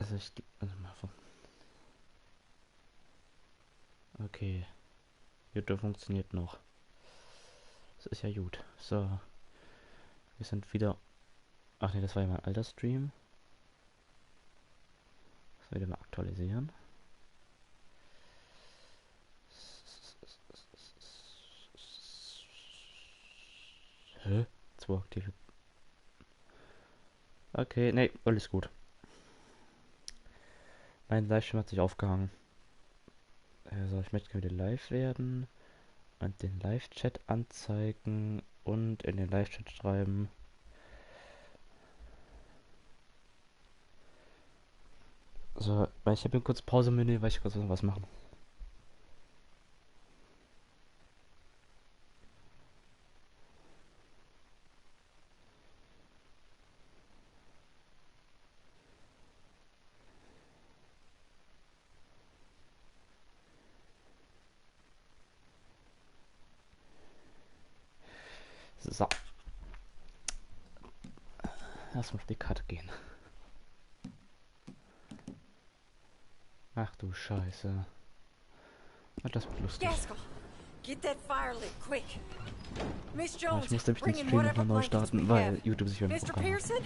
Also okay. YouTube funktioniert noch. Das ist ja gut. So. Wir sind wieder. Ach ne, das war ja mein alter Stream. Das wieder mal aktualisieren. Hä? 2 aktive. Okay, nee, alles gut. Mein Livestream hat sich aufgehangen. Also ich möchte wieder live werden und den Live-Chat anzeigen und in den Live-Chat schreiben. So, weil ich habe kurz Pause-Menü, weil ich kurz was machen. So. Erstmal auf die Karte gehen. Ach du Scheiße. Ja, das wird lustig. Get that fire lit, quick. Miss Oh, Jones, ich muss nämlich den bring in Stream whatever nochmal neu blankets starten, we weil have. YouTube sich wieder Mr. Pearson,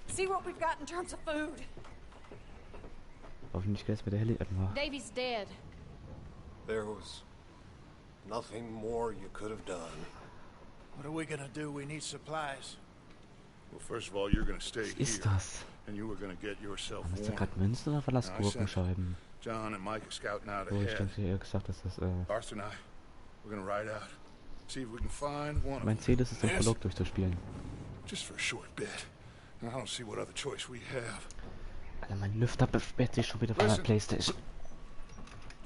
see what we've got in terms of food. Hoffentlich geht es mit der Heli etwa. Davy's dead. There was nothing more you could have done. What are we gonna do? We need supplies. Well, first of all, you're gonna stay Was ist here, das? and you are gonna get yourself Ist da warm. gerade Münzen oder war das Gurkenscheiben? John and Mike are scouting out Oh, ich ahead. denke eher gesagt, dass das Arthur and I, we're gonna ride out, see if we can find one of mein them. Ziel ist es, den Prolog durchzuspielen. Just for a short bit. And I don't see what other choice we have. Alter, mein Lüfter besperrt sich schon wieder von der Playstation.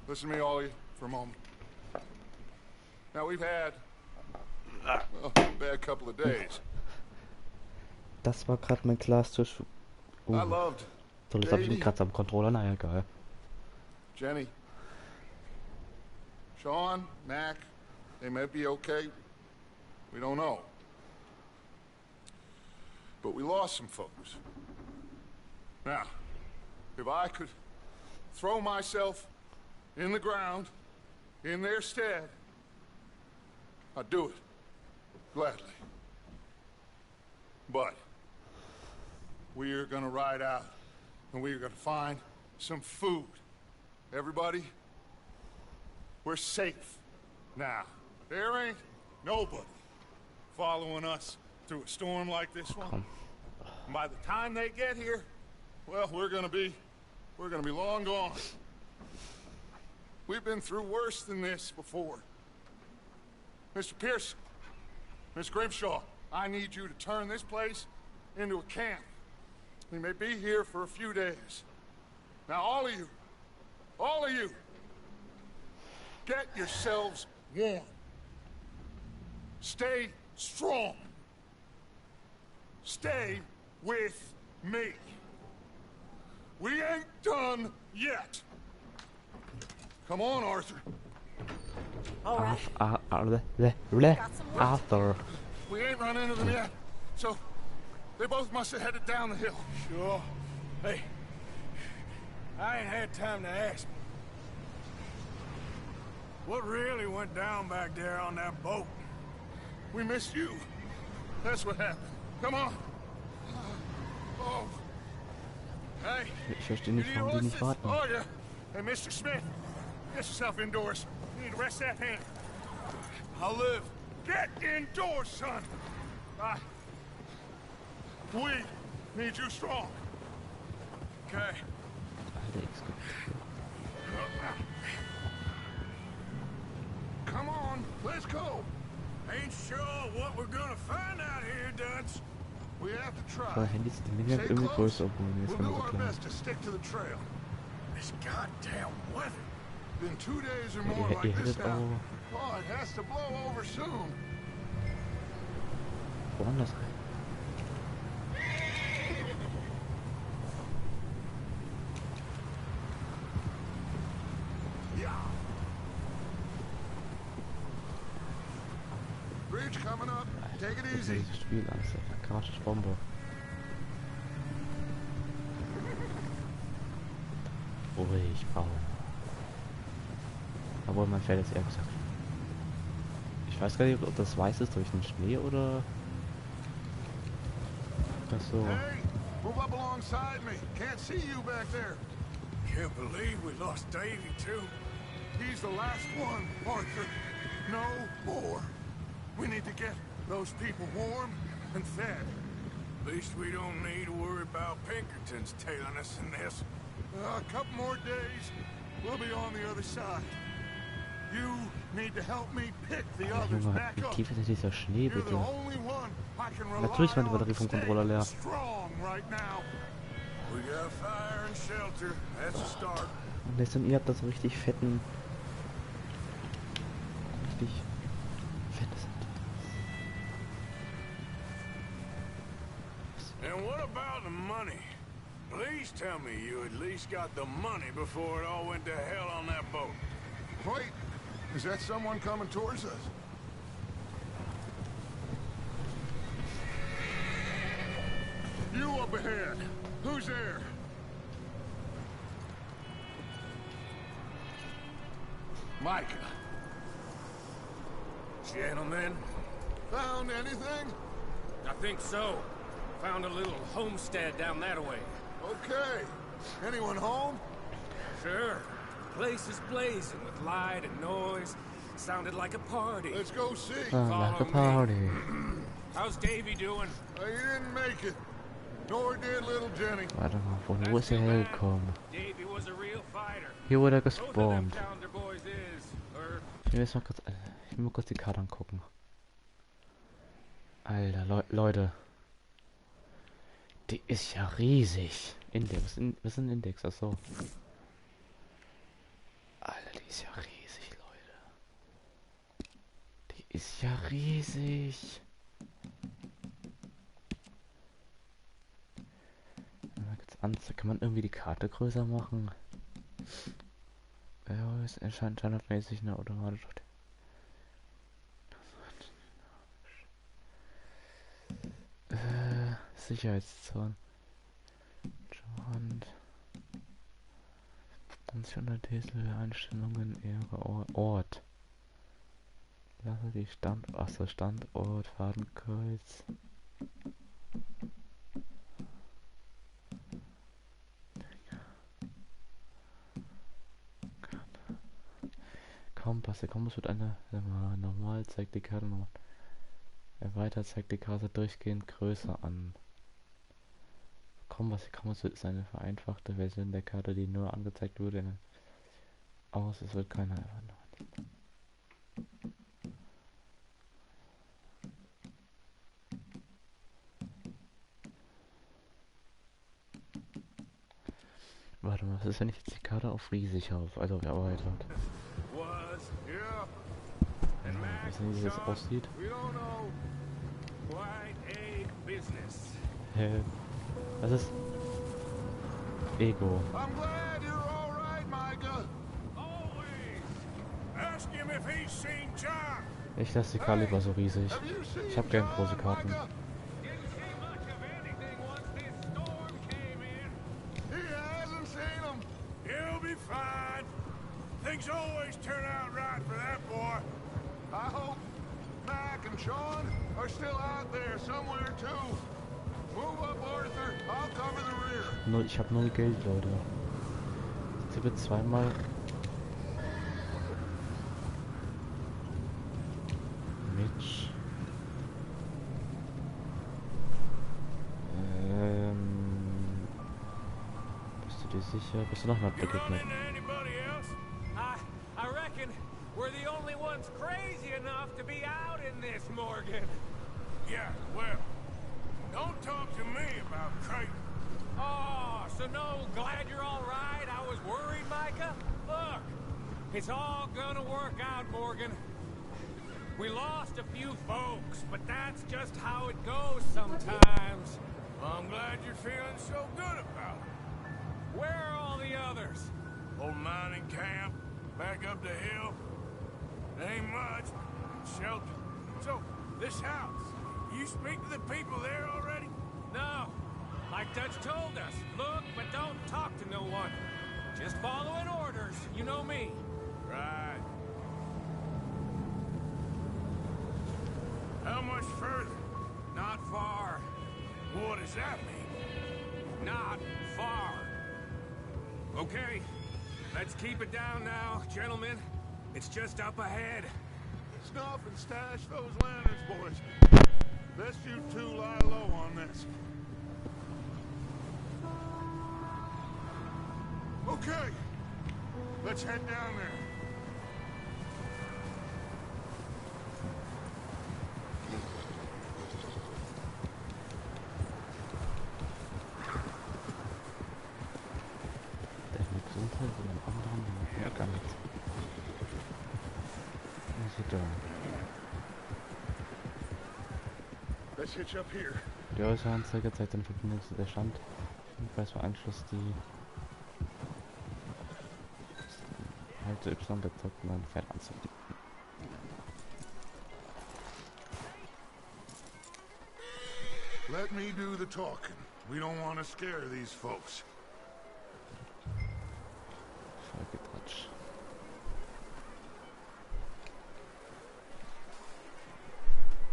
Listen to me, all of you, for a moment. Now we've had a bad couple of days. Das war gerade mein Glas zur I loved so, das habe ich Davy, nicht gerade am Controller, naja, geil. Jenny, Sean, Mac, they may be okay. We don't know. But we lost some folks. Now, if I could throw myself in the ground in their stead, I'd do it. Gladly. But we are gonna ride out and we are gonna find some food. Everybody, we're safe now. There ain't nobody following us through a storm like this one. And by the time they get here, well, we're gonna be long gone. We've been through worse than this before. Mr. Pearson, Miss Grimshaw, I need you to turn this place into a camp. We may be here for a few days. Now, all of you, get yourselves warm. Stay strong. Stay with me. We ain't done yet. Come on, Arthur. All right. Arthur. We ain't run into them yet, so they both must have headed down the hill. Sure. Hey, I ain't had time to ask. What really went down back there on that boat? We missed you. That's what happened. Come on. Oh. Hey. Ich verstehe nicht, warum die nicht warten. Oh, yeah. Hey, Mr. Smith, get yourself indoors. You need to rest that hand. I'll live. Get indoors, son. We need you strong. Okay. Alter, Come on, let's go. Ain't sure what we're gonna find out here, Dutch. We have to try. das Handy ist die Menge irgendwie größer, obwohl mir ist We'll immer do so our klein. best to stick to the trail. This goddamn weather. Been 2 days or more Ihr like this hättet now. auch Oh, it has to blow over soon. woanders rein. Yeah. Bridge coming up. Take it easy. Dieses Spiel, alles eine Bombe. ruhig bauen. Obwohl mein Pferd jetzt eher gesagt. Ich weiß gar nicht, ob das weiß ist durch den Schnee oder das so. Hey, move up alongside me. Can't see you back there. Can't believe we lost Davy, too. He's the last one, Arthur. No more. We need to get those people warm and fed. At least we don't need to worry about Pinkertons tailing us in this. A couple more days, we'll be on the other side. You need to help me pick the others Junge, back wie up. tief ist denn dieser Schnee, You're the bitte? only one I can rely Natürlich war die on Batterie to vom stay Controller leer. strong right now. We got fire and shelter. That's a start. Und jetzt und ihr habt da so richtig fetten. Richtig fettes. And what about the money? Please tell me you at least got the money before it all went to hell on that boat. Wait, is that someone coming towards us? You up ahead. Who's there? Micah. Gentlemen, Found anything? I think so. Found a little homestead down that way. Okay. Anyone home? Sure. Place is blazing with light and noise. Sounded like a party. Let's go see. Like a party. How's Davy doing? He didn't make it. Nor did little Jenny. Warte mal, von wo ist er hergekommen? Davy was a real fighter. Hier wurde er Both of them gespawnt. calendar boys is, or Ich will jetzt mal kurz, ich will mal kurz die Karte angucken. Alter, Leute. Die ist ja riesig. Index, was ist ein Index? Achso. Alter, die ist ja riesig, Leute. Die ist ja riesig. Kann man irgendwie die Karte größer machen? Ja, es erscheint standardmäßig eine automatische. Sicherheitszone. Joint. 100 Diesel Einstellungen ihre Ort. Lasse die Standort Fadenkreuz. Kompass. Der Kompass wird normal zeigt die Karte nochmal. Erweitert zeigt die Karte durchgehend größer an. Kompass ist eine vereinfachte Version der Karte, die nur angezeigt wurde. Es wird keine Erweiterung. Warte mal, was ist, wenn ich jetzt die Karte auf riesig auf, also erweitert? Yeah. Ich weiß nicht, wie das aussieht. We don't know. quite a business. Was ist? Ego. I'm glad you're all right, Micah. Always. Ask him if he's seen John. Ich lasse die Karte lieber so riesig. Have you seen Ich habe gern John, große Karten. Micah? Didn't see much of anything once this storm came in. He hasn't seen him. He'll be fine. Things always turn out right for that boy. I hope Mac and Sean are still out there somewhere too. Move up, Arthur. I'll cover the rear. Ich habe 0 Geld, Leute. Ich tippe zweimal. Mitch. Bist du dir sicher? Bist du noch mal You run begegnet? into anybody else? I reckon we're the only ones crazy enough to be out in this, Morgan. Yeah, well, don't talk to me about Creighton. Oh, so no, glad you're all right. I was worried, Micah. Look, it's all gonna work out, Morgan. We lost a few folks, but that's just how it goes sometimes. Well, I'm glad you're feeling so good about it. Where are all the others? Old mining camp, back up the hill. Ain't much, shelter. So, this house, you speak to the people there already? No, like Dutch told us, look, but don't talk to no one. Just following orders. You know me. Right. How much further? Not far. What does that mean? Not far. Okay, let's keep it down now, gentlemen. It's just up ahead. Snuff and stash those lanterns, boys. Best you two lie low on this. Okay, let's head down there. Deine Gesundheit und den anderen den Hergang. Was ist da? Let's hitch up here. Die äußere Anzeige zeigt eine Verbindung zu der Stand. Jedenfalls für Anschluss die Halte Y bezeugt, um ein Pferd anzubieten. Let me do the talking. We don't want to scare these folks. Vollgetratsch.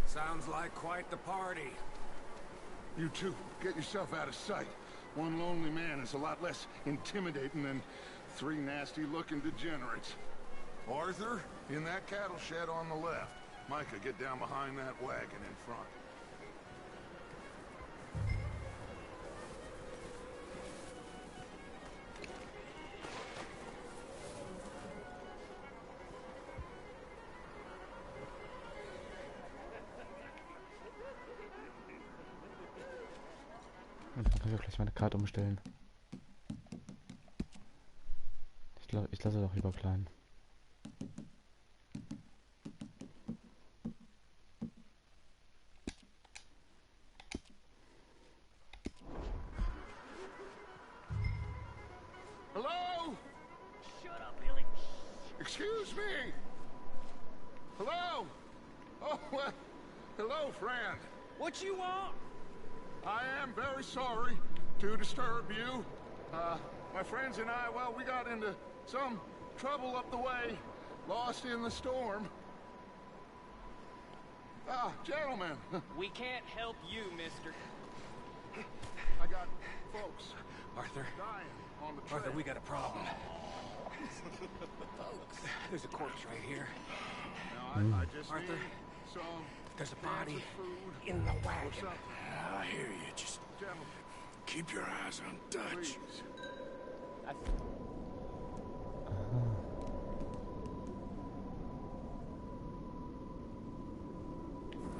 Sounds like quite the party. You two, get yourself out of sight. One lonely man is a lot less intimidating than three nasty-looking degenerates. Arthur, in that cattle shed on the left. Micah, get down behind that wagon in front. Und dann kann ich auch gleich meine Karte umstellen. Ich lasse doch lieber klein. Hello? Shut up, Billy. Excuse me. Hello? Oh, well, hello, friend. What you want? I am very sorry to disturb you. My friends and I, well, we got into some trouble up the way, lost in the storm. Ah, gentlemen. We can't help you, mister. I got folks Arthur. dying on the trail. Arthur, we got a problem. There's a corpse right here. Now, I just Arthur, need some there's a cans body of food in the or wagon. something. I hear you. Just Gentlemen, keep your eyes on Dutch. please.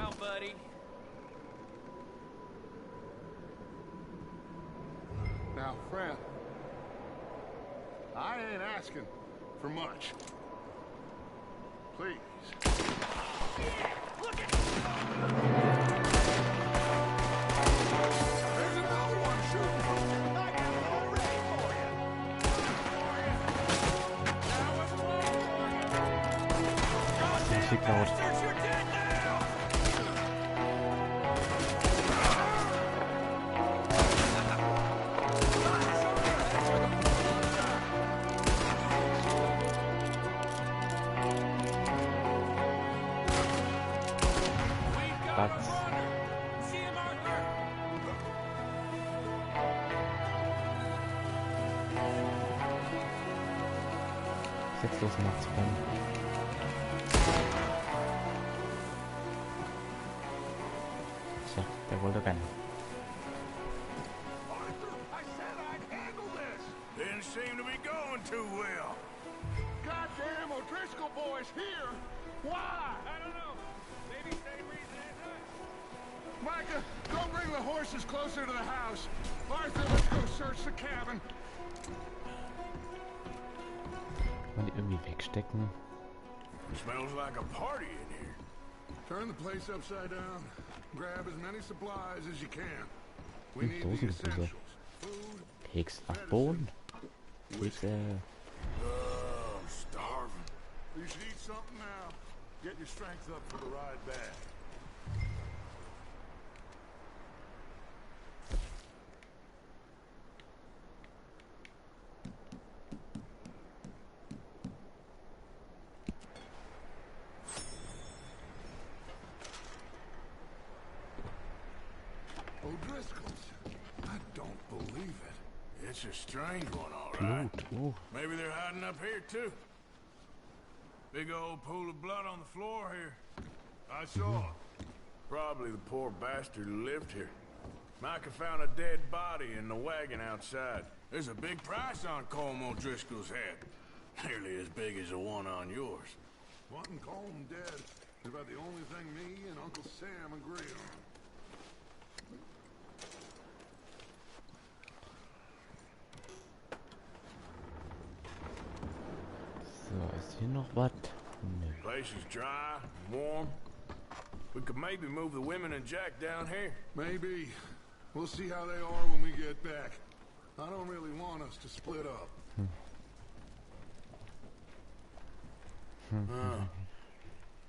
Oh, buddy. Now, friend, I ain't asking for much. Please. There's another one shooting. I got it all ready for you. Musik laut. You're dead now! Platz. See him, Arthur? Jetzt los nachts rennen. So, der wollte rennen. Arthur, I said I'd handle this. Didn't seem to be going too well. Goddamn O'Driscoll boys here. Why? I don't know. Maybe same reason as us. Micah, go bring the horses closer to the house. Arthur, let's go search the cabin. Kann man die irgendwie wegstecken? Smells like a party in here. Turn the place upside down. Grab as many supplies as you can. We need the Dosengemüse. essentials. Food. Keks. Ach, Bohnen. Kekse. Oh, I'm starving. You should eat something now. Get your strength up for the ride back. That's a strange one, all right. Blut. Oh. Maybe they're hiding up here, too. Big old pool of blood on the floor here. I saw it. Probably the poor bastard who lived here. Micah found a dead body in the wagon outside. There's a big price on Colm O'Driscoll's head. Nearly as big as the one on yours. Wanting Colm dead is about the only thing me and Uncle Sam agree on. So, ist hier noch was? Nee. Place is dry, warm. We could maybe move the women and Jack down here. Maybe. We'll see how they are when we get back. I don't really want us to split up.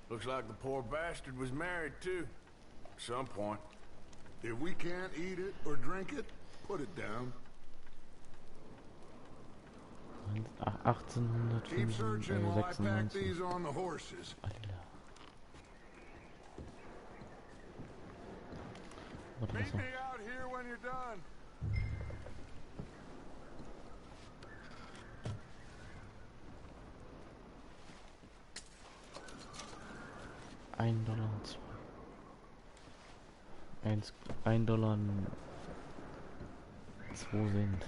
Looks like the poor bastard was married, too. At some point. If we can't eat it or drink it, put it down. Keep searching while I pack these on the horses. Meet me out here when you're done. $1 2 Cent.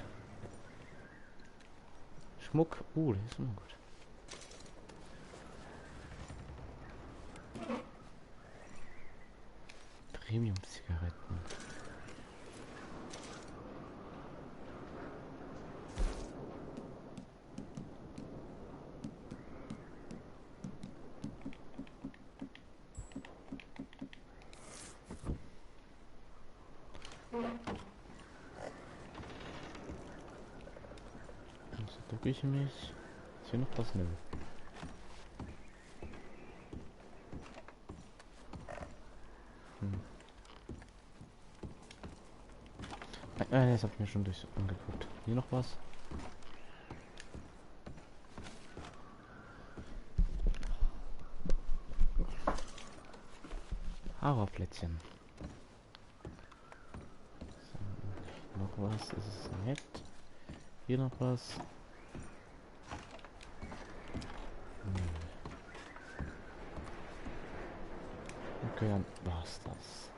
Schmuck. Der ist immer gut. Premium-Zigaretten. Also ducke ich mich. Ist hier noch was? Nö. Das hab ich mir schon durch angeguckt. Hier noch was? Haarplätzchen. So, noch was? Ist es nett? Hier noch was? Okay, dann war's das.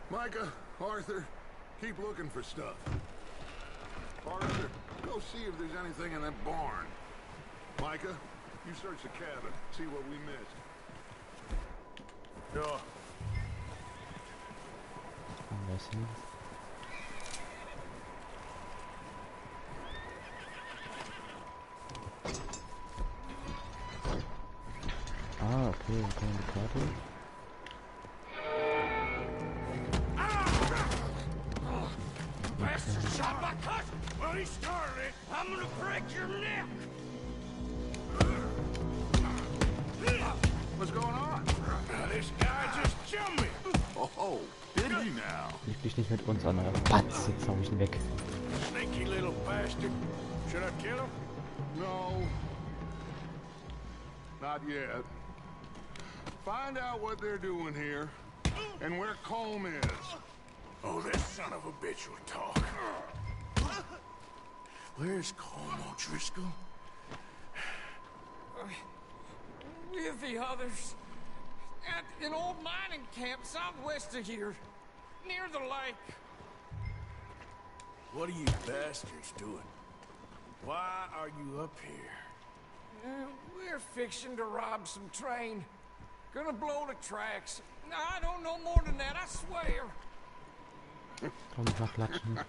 Micah, Arthur, keep looking for stuff. Arthur, go see if there's anything in that barn. Micah, you search the cabin, see what we missed. Sure. Ah, okay, wir können die Karte. Bastard shot my cousin! Well, he started it. I'm gonna break your neck! What's going on? This guy just jumped me! Oh, did he now? Leg dich nicht mit uns an, aber Patz, jetzt hau ich ihn weg. Sneaky little bastard. Should I kill him? No. Not yet. Find out what they're doing here, and where Colm is. Oh, this son of a bitch will talk. Where's Colm O'Driscoll? With the others. At an old mining camp southwest of here. Near the lake. What are you bastards doing? Why are you up here? We're fixing to rob some train. Gonna blow the tracks. I don't know more than that, I swear. Komm, mach klatschen.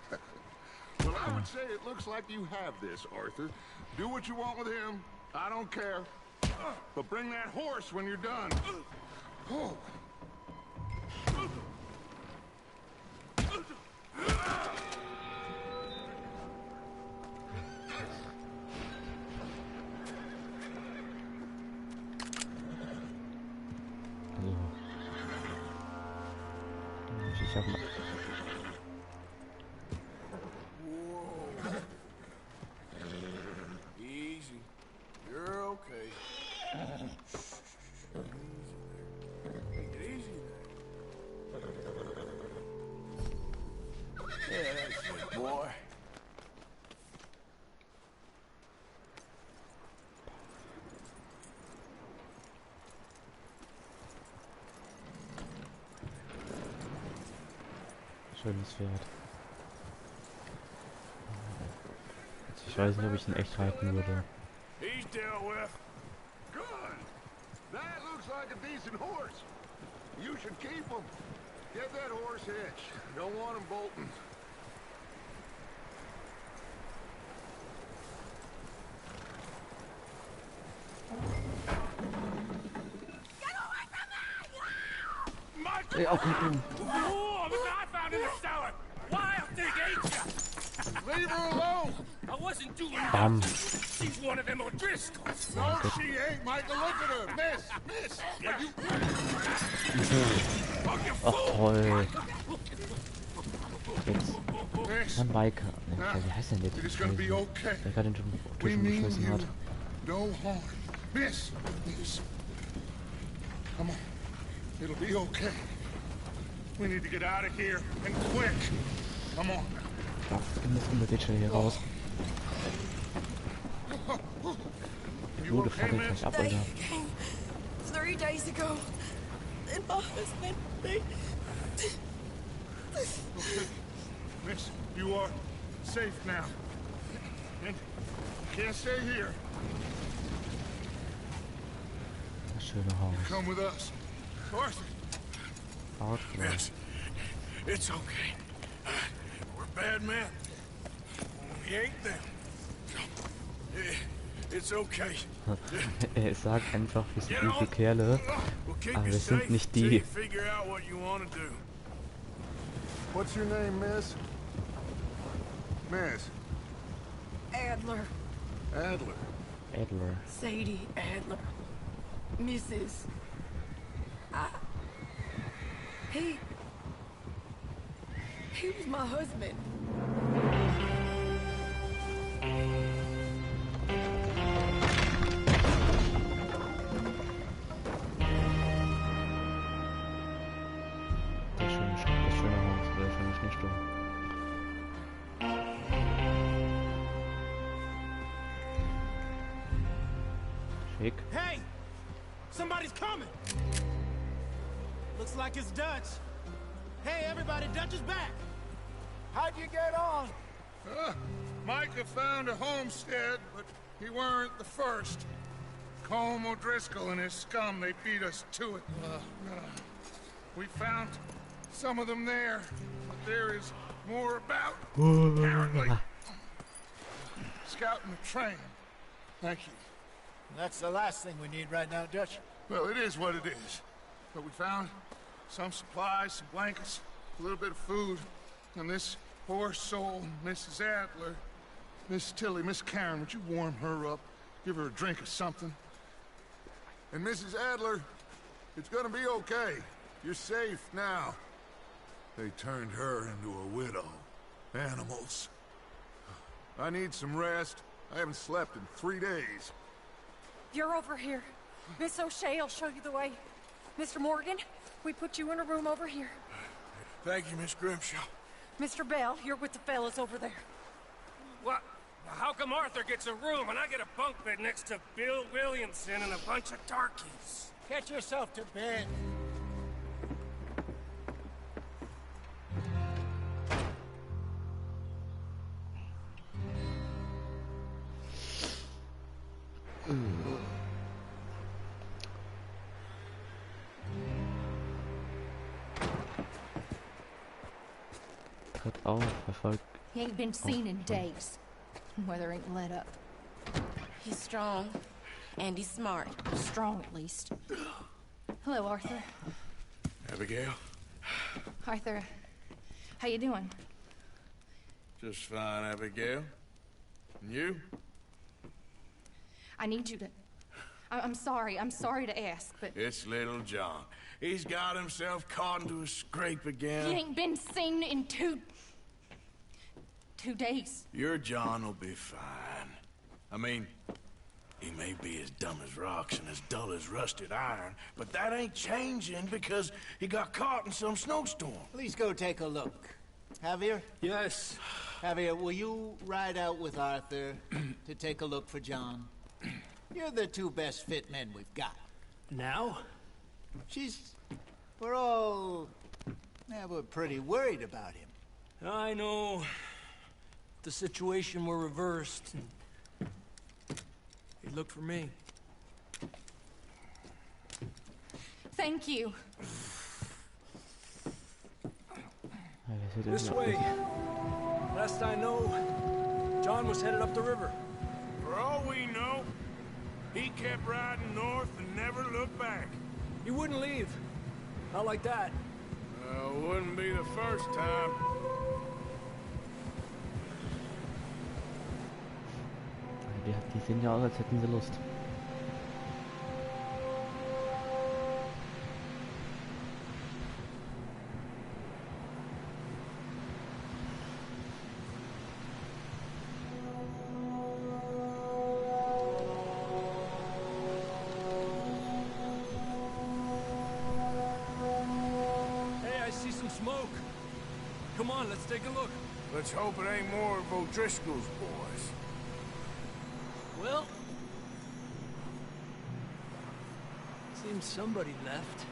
Well, I would say it looks like you have this, Arthur. Do what you want with him. I don't care. But bring that horse when you're done. Oh. Ich hab mal. Easy. You're okay. Easy there. Schönes Pferd. Ich weiß nicht, ob ich ihn echt reiten würde. He's dealt with. Good. That looks like a decent horse. You should keep him. Get that horse hitched. Don't want him bolting. Ey, auch nicht dumm. Oh, look what I found in the cellar. Wild thing ate ya. Leave her alone. I wasn't doing Bam. nothing. She's one of them O'Driscolls. No, she ain't, Michael. Look at her. Miss. Are you... Ach toll. Jetzt. Miss, Dann Mike. Wie heißt denn jetzt? it is gonna be okay. Der gerade den We Tisch mean umgeschmissen you hat. no harm. Miss. Come on. It'll be okay. We need to get out of here, and quick. Come on. Ja, wir müssen unbedingt schnell hier raus. Der Blude fackelt gleich ab, Alter. 3 days ago. And my husband, they... Okay. Miss, you are safe now. And you can't stay here. Das schöne Haus. Come with us. Arthur. Arthur. Yes. It's okay. We're bad men. We ain't them. It's okay. Er sagt einfach, wir sind Get üble on. Kerle, We'll keep aber you wir sind safe nicht till die. you figure out what you want to do. What's your name, miss? Miss. Adler. Adler. Adler. Sadie Adler. Mrs. He was my husband. Das schöne Haus, oder der schöne Schneesturm. Schick. Hey! Somebody's coming! Looks like it's Dutch. Hey, everybody, Dutch is back! How'd you get on? Micah found a homestead, but he weren't the first. Colm O'Driscoll and his scum, they beat us to it. We found some of them there, but there is more about, apparently. Scouting the train. Thank you. That's the last thing we need right now, Dutch. Well, it is what it is. But we found some supplies, some blankets, a little bit of food, and this poor soul, Mrs. Adler, Miss Tilly, Miss Karen, would you warm her up? Give her a drink or something? And Mrs. Adler, it's gonna be okay. You're safe now. They turned her into a widow. Animals. I need some rest. I haven't slept in 3 days. You're over here. Miss O'Shea will show you the way. Mr. Morgan, we put you in a room over here. Thank you, Miss Grimshaw. Mr. Bell, you're with the fellas over there. What? How come Arthur gets a room and I get a bunk bed next to Bill Williamson and a bunch of darkies? Get yourself to bed. Tritt auf, verfolgt. He ain't been seen in days. Weather ain't let up. He's strong, and he's smart. Strong, at least. Hello, Arthur. Abigail? Arthur, how you doing? Just fine, Abigail. And you? I need you to... I'm sorry to ask, but... It's little John. He's got himself caught into a scrape again. He ain't been seen in two days. Your John will be fine. I mean, he may be as dumb as rocks and as dull as rusted iron, but that ain't changing because he got caught in some snowstorm. Please go take a look. Javier? Yes. Javier, will you ride out with Arthur to take a look for John? You're the two best fit men we've got. Now? We're pretty worried about him. I know. The situation were reversed. He looked for me. Thank you. This way. Last I know, John was headed up the river. For all we know, he kept riding north and never looked back. He wouldn't leave. Not like that. Wouldn't be the first time. Die sehen ja aus, als hätten sie Lust. Smoke. Come on, let's take a look. Let's hope it ain't more of O'Driscoll's boys. Well, seems somebody left.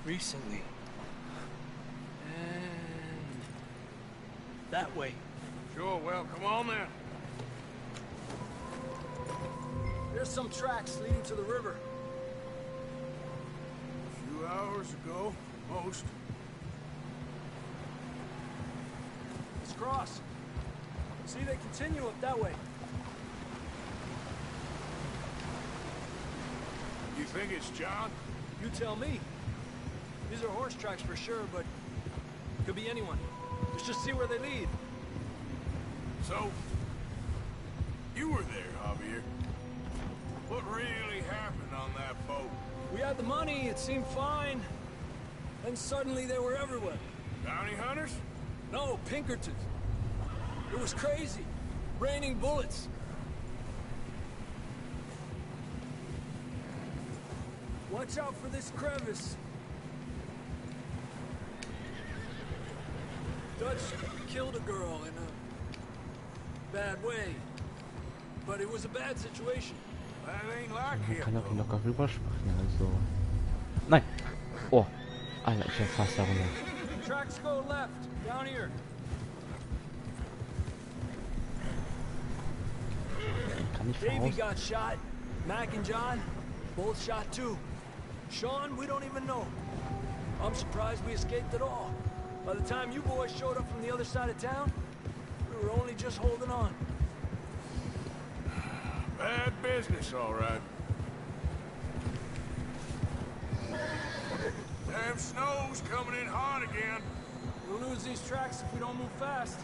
Recently. And that way. Sure, well, come on then. There's some tracks leading to the river. Hours ago, most. Let's cross. See, they continue up that way. You think it's John? You tell me. These are horse tracks for sure, but could be anyone. Let's just see where they lead. So, you were there, Javier. What really happened on that boat? We had the money, it seemed fine. Then suddenly they were everywhere. Bounty hunters? No, Pinkertons. It was crazy. Raining bullets. Watch out for this crevice. Dutch killed a girl in a bad way. But it was a bad situation. Man kann auch locker rüberspringen, also. Nein! Oh! Alter, ich bin fast darunter. Tracks go left, down here. Kann ich Davey voraus? got shot. Mac and John, both shot too. Sean, we don't even know. I'm surprised we escaped at all. By the time you boys showed up from the other side of town, we were only just holding on. Bad business, all right. Damn snow's coming in hot again. We'll lose these tracks if we don't move fast.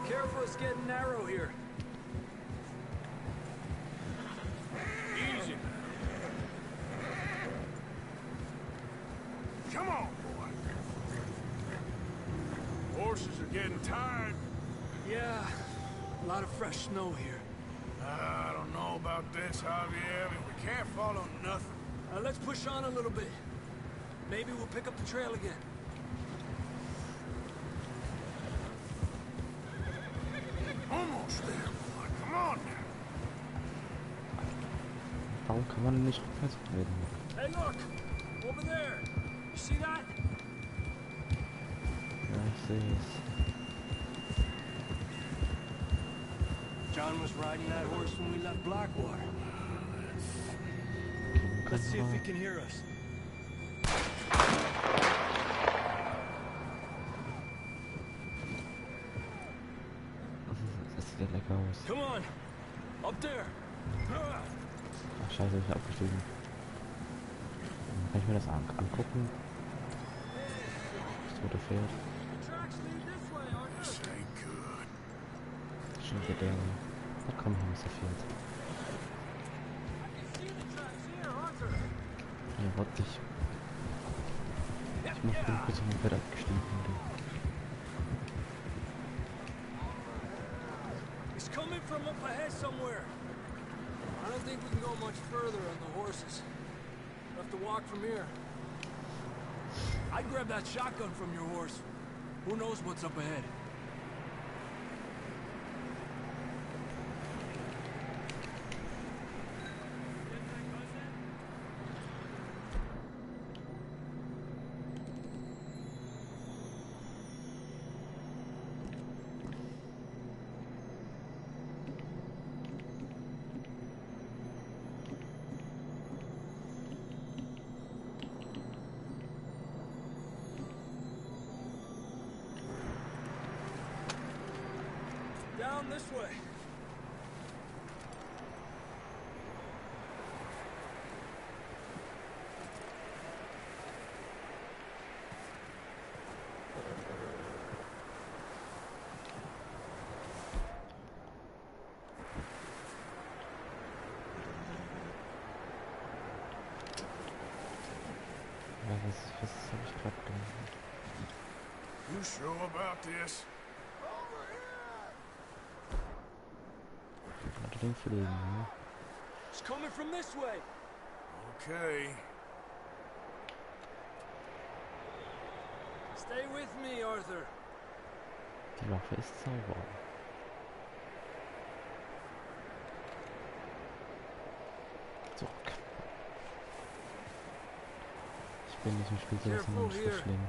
Careful, it's getting narrow here. Easy. Come on, boy. Horses are getting tired. Yeah, a lot of fresh snow here. I don't know about this, Javier. I mean, we can't follow nothing. Let's push on a little bit. Maybe we'll pick up the trail again. Almost there, boy. Come on now. Warum kann man nicht rückwärts reden? Hey, look! Over there! You see that? Ja, ich sehe es. John was riding that horse when we left Blackwater. Let's see if he can hear us. Das sieht ja lecker aus. Come on! Up there! Ach scheiße, ich bin abgestiegen. Kann ich mir das angucken? wo der fährt. Schon wieder der. Na komm, hier muss er fährt. Ja, warte ich. Ich mach den kurz mal Pferd abgestiegen. It's coming from up ahead somewhere. I don't think we can go much further on the horses. We'll have to walk from here. I'd grab that shotgun from your horse. Who knows what's up ahead? Down this way. Ja, was habe ich gerade gemacht? You sure about this? Den fliegen, ne? It's coming from this way. Okay. Stay with me, Arthur. Die Waffe ist sauber. Zurück. Ich bin nicht im Spiel so nicht so schlimm.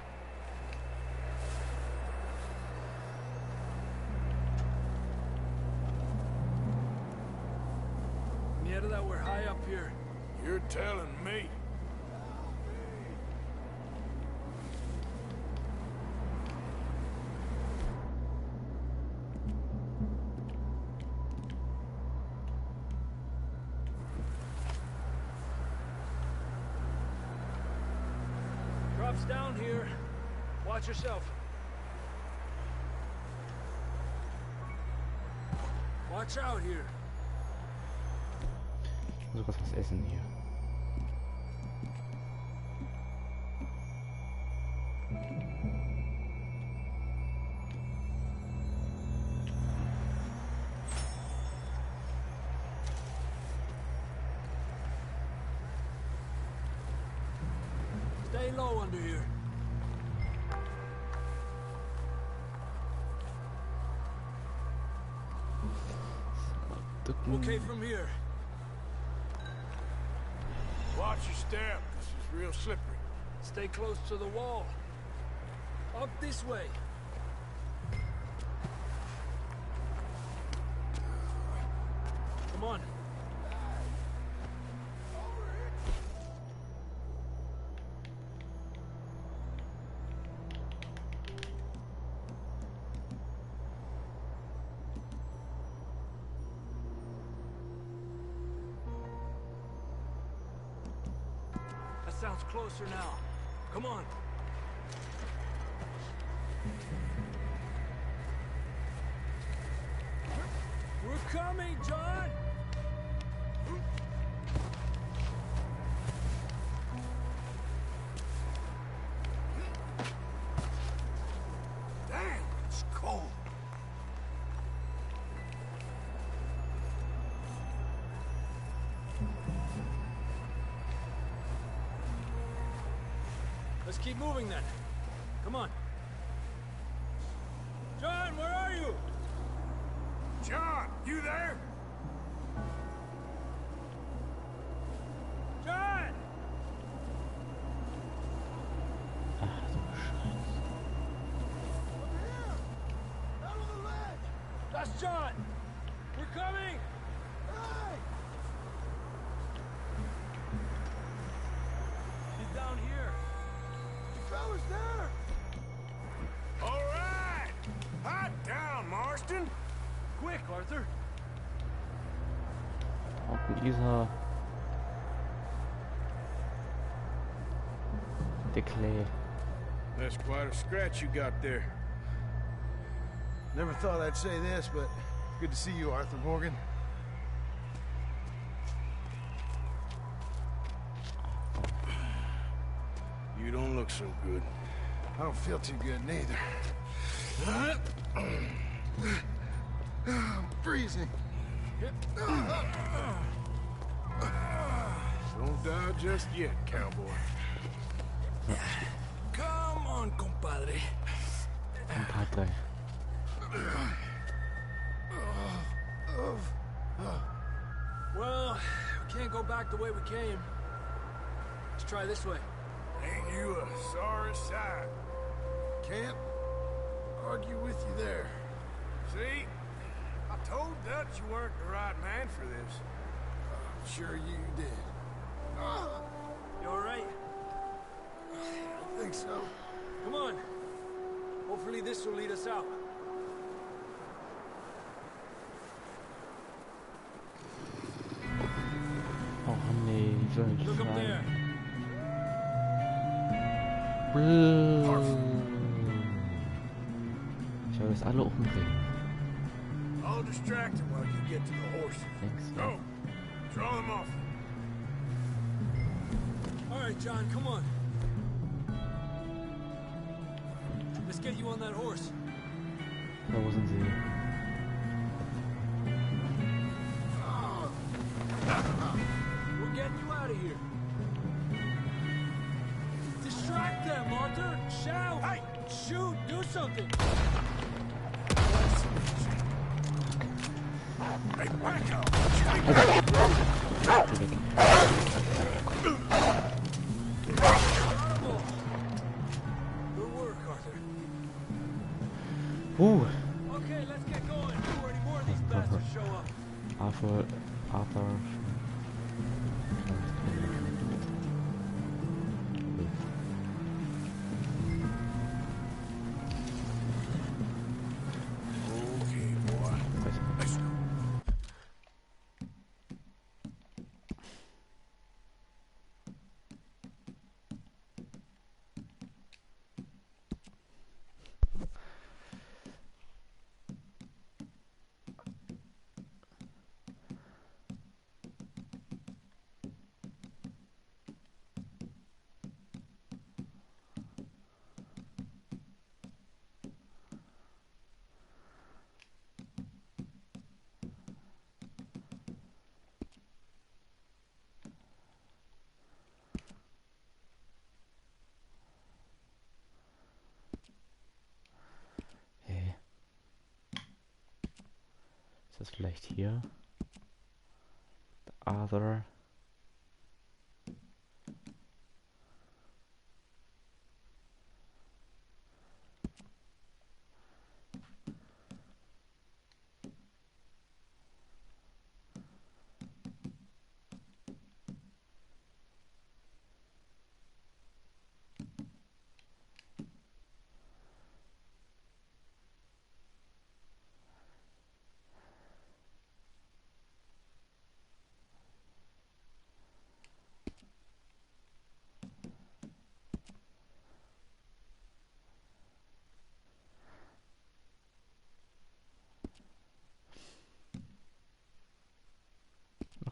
That we're high up here. You're telling me. Drops down here. Watch yourself. Watch out here. Sogar was essen hier. Stay low under here. Okay, from here. Watch your step. This is real slippery. Stay close to the wall. Up this way. Come on. Sounds closer now. Come on. We're coming, John! Damn, it's cold. Let's keep moving then. Come on. John, where are you? John, you there? John! Ach du Scheiße. That's John! We're coming! Hey! He's down here. Fellas there! All right! Hot down, Marston! Quick, Arthur! Auch dieser Declay. The That's quite a scratch you got there. Never thought I'd say this, but good to see you, Arthur Morgan. You don't look so good. I don't feel too good, neither. I'm freezing. Don't die just yet, cowboy. Come on, compadre. Compadre. Well, we can't go back the way we came. Let's try this way. Ain't you a sorry sight? Can't argue with you there. See? I told Dutch you weren't the right man for this. Sure you did. You alright? I think so. Come on. Hopefully this will lead us out. Oh nee, die soll nicht Look up fahren. there. Ich soll das alle umbringen. I'll distract him while you get to the horse. Thanks. Go. Draw them off. All right, John, come on. Let's get you on that horse. Da, wo sind sie? We're getting you out of here. Distract them, Arthur. Shout. Hey, shoot. Do something. Hey, whack out. Good work, Arthur. Okay, let's get going before any more of these bastards show up. Arthur. Okay, boy. Let's go. Ist das vielleicht hier? The other.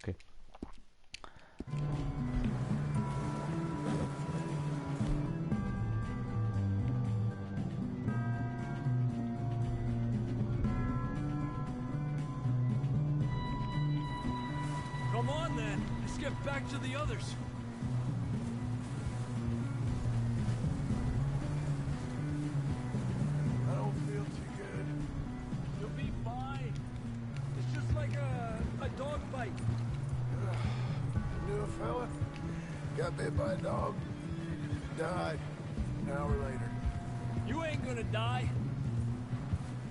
Okay. Come on, then. Let's get back to the others. I don't feel too good. You'll be fine. It's just like a dog bite. Knew a fella? Got bit by a dog. Died. An hour later. You ain't gonna die.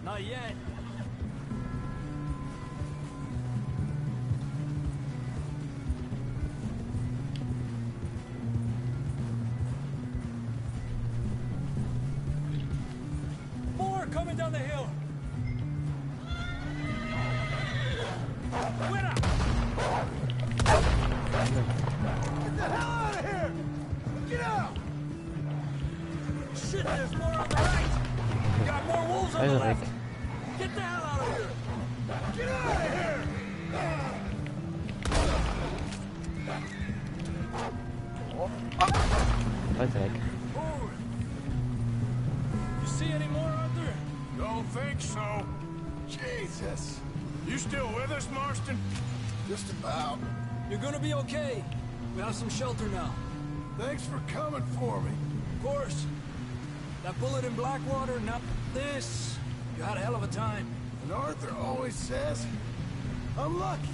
Not yet. More coming down the hill. Winner! Get the hell out of here! Get out! Shit! Shit, there's more on the right. We got more wolves on the left. Get the hell out of here. Get out of here. Weiter weg. You see any more, Arthur? Don't think so. Jesus. You still with us, Marston? Just about. You're gonna be okay. We have some shelter now. Thanks for coming for me. Of course. That bullet in Blackwater, not this. You had a hell of a time. And Arthur always says, I'm lucky.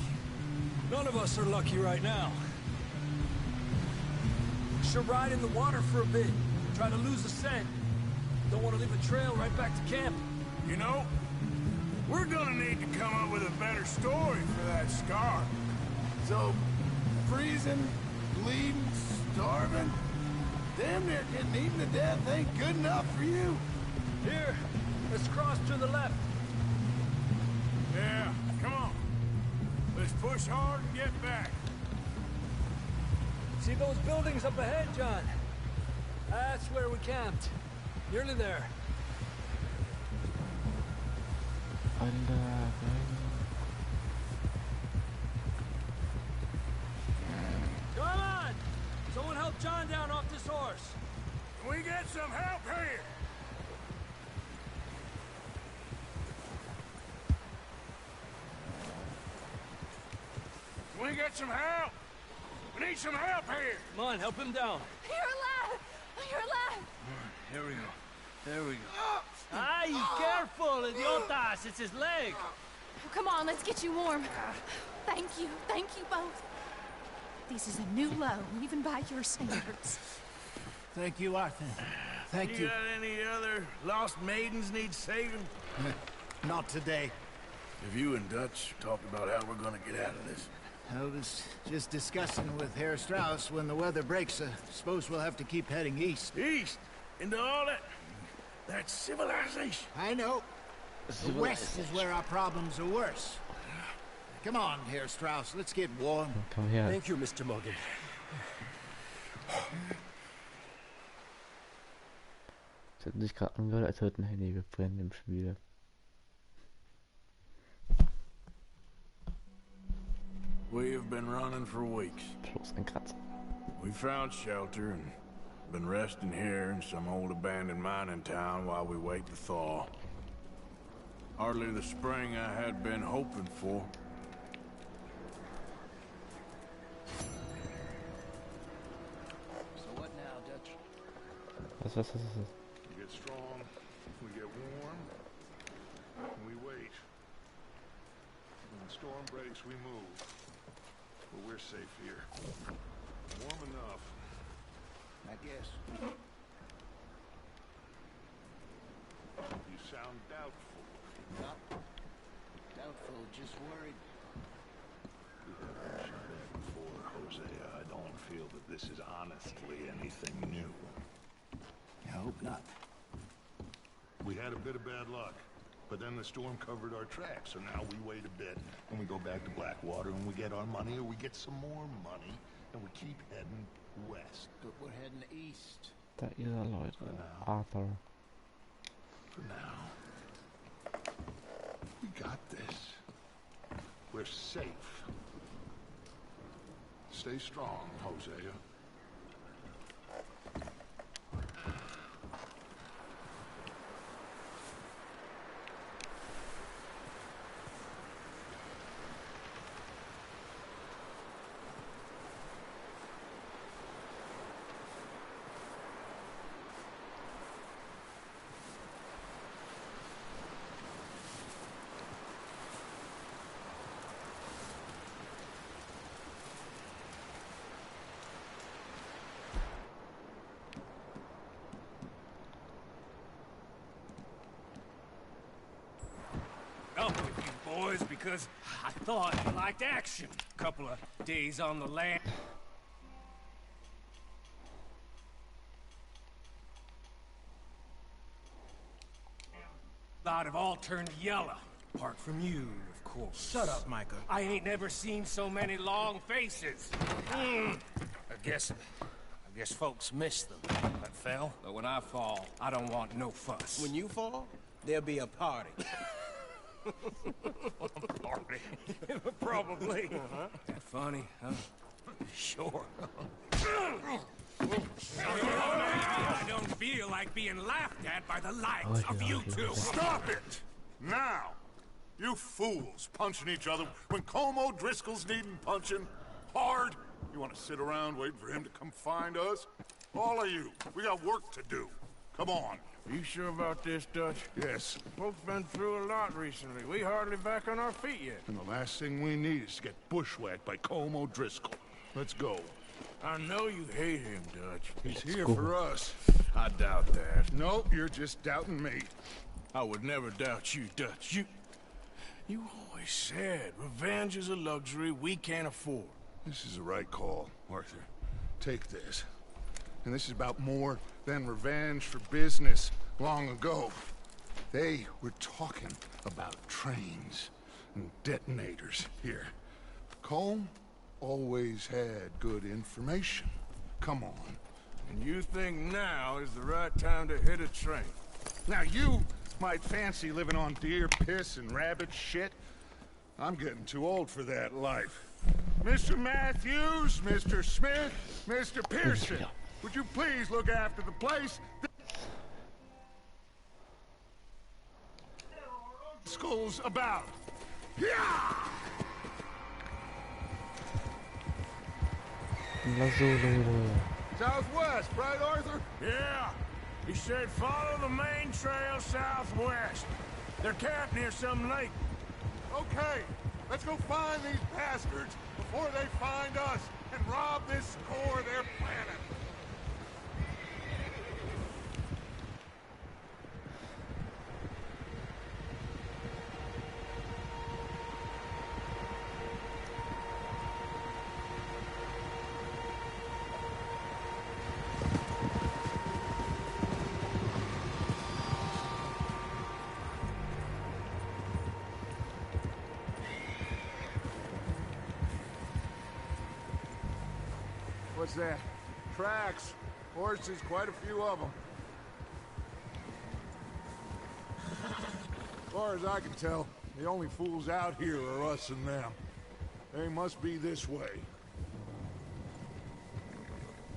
None of us are lucky right now. Should ride in the water for a bit. Try to lose the scent. Don't want to leave a trail right back to camp. You know, we're gonna need to come up with a better story for that scar. So, freezing, bleeding, starving, damn near getting eaten to death ain't good enough for you. Here, let's cross to the left. Yeah, come on. Let's push hard and get back. See those buildings up ahead, John? That's where we camped. Nearly there. Come on! Someone help John down off this horse. Can we get some help here? Can we get some help? We need some help here. Come on, help him down. You're alive! You're alive! Here we go. There we go. Ay, careful, idiotas! It's his leg. Oh, come on, let's get you warm. Thank you both. This is a new low, even by your standards. Thank you, Arthur. Thank you. You got any other lost maidens need saving? Not today. Have you and Dutch talked about how we're gonna get out of this? I was just discussing with Herr Strauss when the weather breaks. Suppose we'll have to keep heading east. East? Into all that civilization? I know. The west is where our problems are worse. Come on, Herr Strauss. Let's get warm. Komm her. Thank you, Mr. Morgan. Es hat sich gerade angehört, als hätte ein Handy gebrannt im Spiel. We have been running for weeks. Bloß ein Kratzer. We found shelter and been resting here in some old abandoned mining town while we wait to thaw. Hardly the spring I had been hoping for. So what now, Dutch? Was? We get strong, we get warm, and we wait. When the storm breaks, we move. But we're safe here. Warm enough. I guess. You sound doubtful. Not doubtful, just worried. We have mentioned that before, Hosea. I don't feel that this is honestly anything new. I hope not. We had a bit of bad luck, but then the storm covered our tracks, so now we wait a bit, and we go back to Blackwater, and we get our money, or we get some more money, and we keep heading west. But we're heading east. Da ist er, Leute. Arthur. For now. We got this. We're safe. Stay strong, Hosea. Up with you boys because I thought you liked action. Couple of days on the land. I'd have all turned yellow. Apart from you, of course. Shut up, Micah. I ain't never seen so many long faces. I guess folks miss them. That fell. But when I fall, I don't want no fuss. When you fall, there'll be a party. Party? Probably. That funny, huh? Sure. I don't feel like being laughed at by the likes of you two. Stop it! Now! You fools punching each other when Colm O'Driscoll's needing punching hard. You want to sit around waiting for him to come find us? All of you, we got work to do. Come on. You sure about this, Dutch? Yes. Folks been through a lot recently. We hardly back on our feet yet. And the last thing we need is to get bushwhacked by Colm O'Driscoll. Let's go. I know you hate him, Dutch. He's here for us. I doubt that. Nope, you're just doubting me. I would never doubt you, Dutch. You always said revenge is a luxury we can't afford. This is the right call, Arthur. Take this. And this is about more than revenge for business long ago. They were talking about trains and detonators here. Colm always had good information. Come on. And you think now is the right time to hit a train? Now you might fancy living on deer piss and rabbit shit. I'm getting too old for that life. Mr. Matthews, Mr. Smith, Mr. Pearson, would you please look after the place? School's about. Yeah! Southwest, right, Arthur? Yeah. He said follow the main trail southwest. They're camped near some lake. Okay, let's go find these bastards before they find us and rob this core of their planet. What's that? Tracks. Horses, quite a few of them. As far as I can tell, the only fools out here are us and them. They must be this way.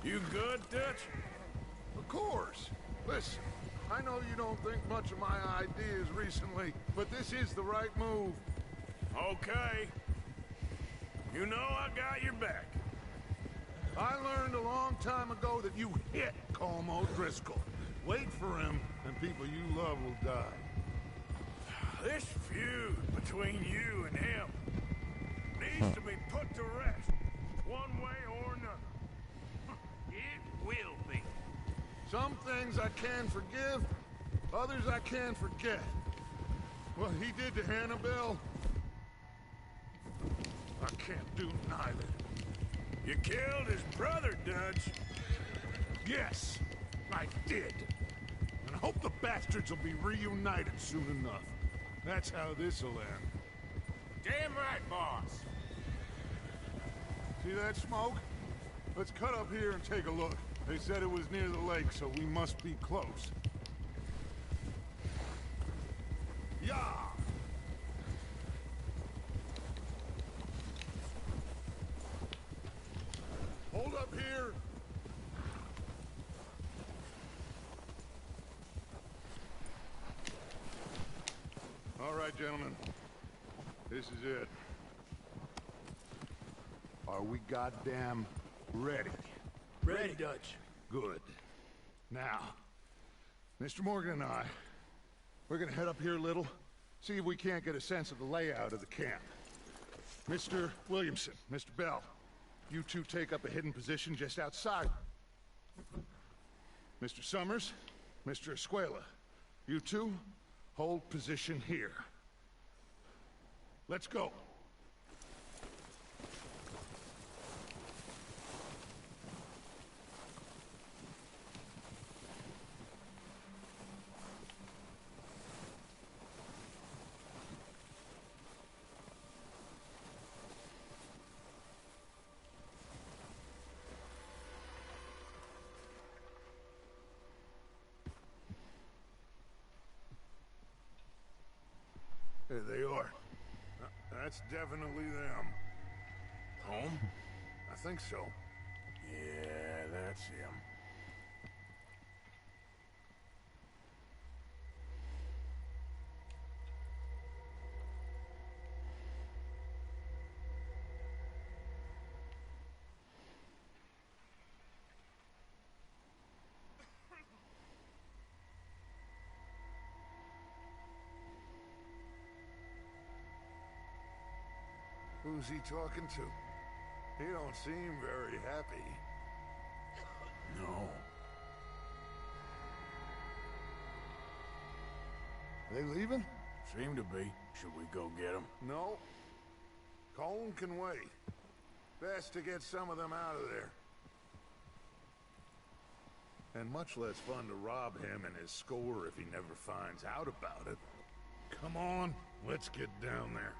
You good, Dutch? Of course. Listen, I know you don't think much of my ideas recently, but this is the right move. Okay. You know I got your back. I learned a long time ago that you hit Colm O'Driscoll. Wait for him, and people you love will die. This feud between you and him needs to be put to rest, one way or another. It will be. Some things I can forgive, others I can't forget. What he did to Annabelle, I can't do neither. You killed his brother, Dutch. Yes, I did. And I hope the bastards will be reunited soon enough. That's how this'll end. Damn right, boss. See that smoke? Let's cut up here and take a look. They said it was near the lake, so we must be close. Yeah! Hold up here. All right, gentlemen. This is it. Are we goddamn ready? Ready, Dutch. Good. Now, Mr. Morgan and I, we're gonna head up here a little, see if we can't get a sense of the layout of the camp. Mr. Williamson, Mr. Bell, you two take up a hidden position just outside. Mr. Summers, Mr. Escuela, you two hold position here. Let's go. There they are. That's definitely them. Home? I think so. Yeah, that's him. Who's he talking to? He don't seem very happy. No. They leaving? Seem to be. Should we go get them? No. Colm can wait. Best to get some of them out of there. And much less fun to rob him and his score if he never finds out about it. Come on, let's get down there.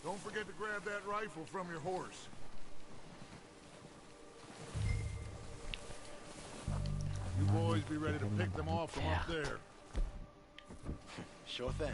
Don't forget to grab that rifle from your horse. You boys be ready to pick them off from up there. Sure thing.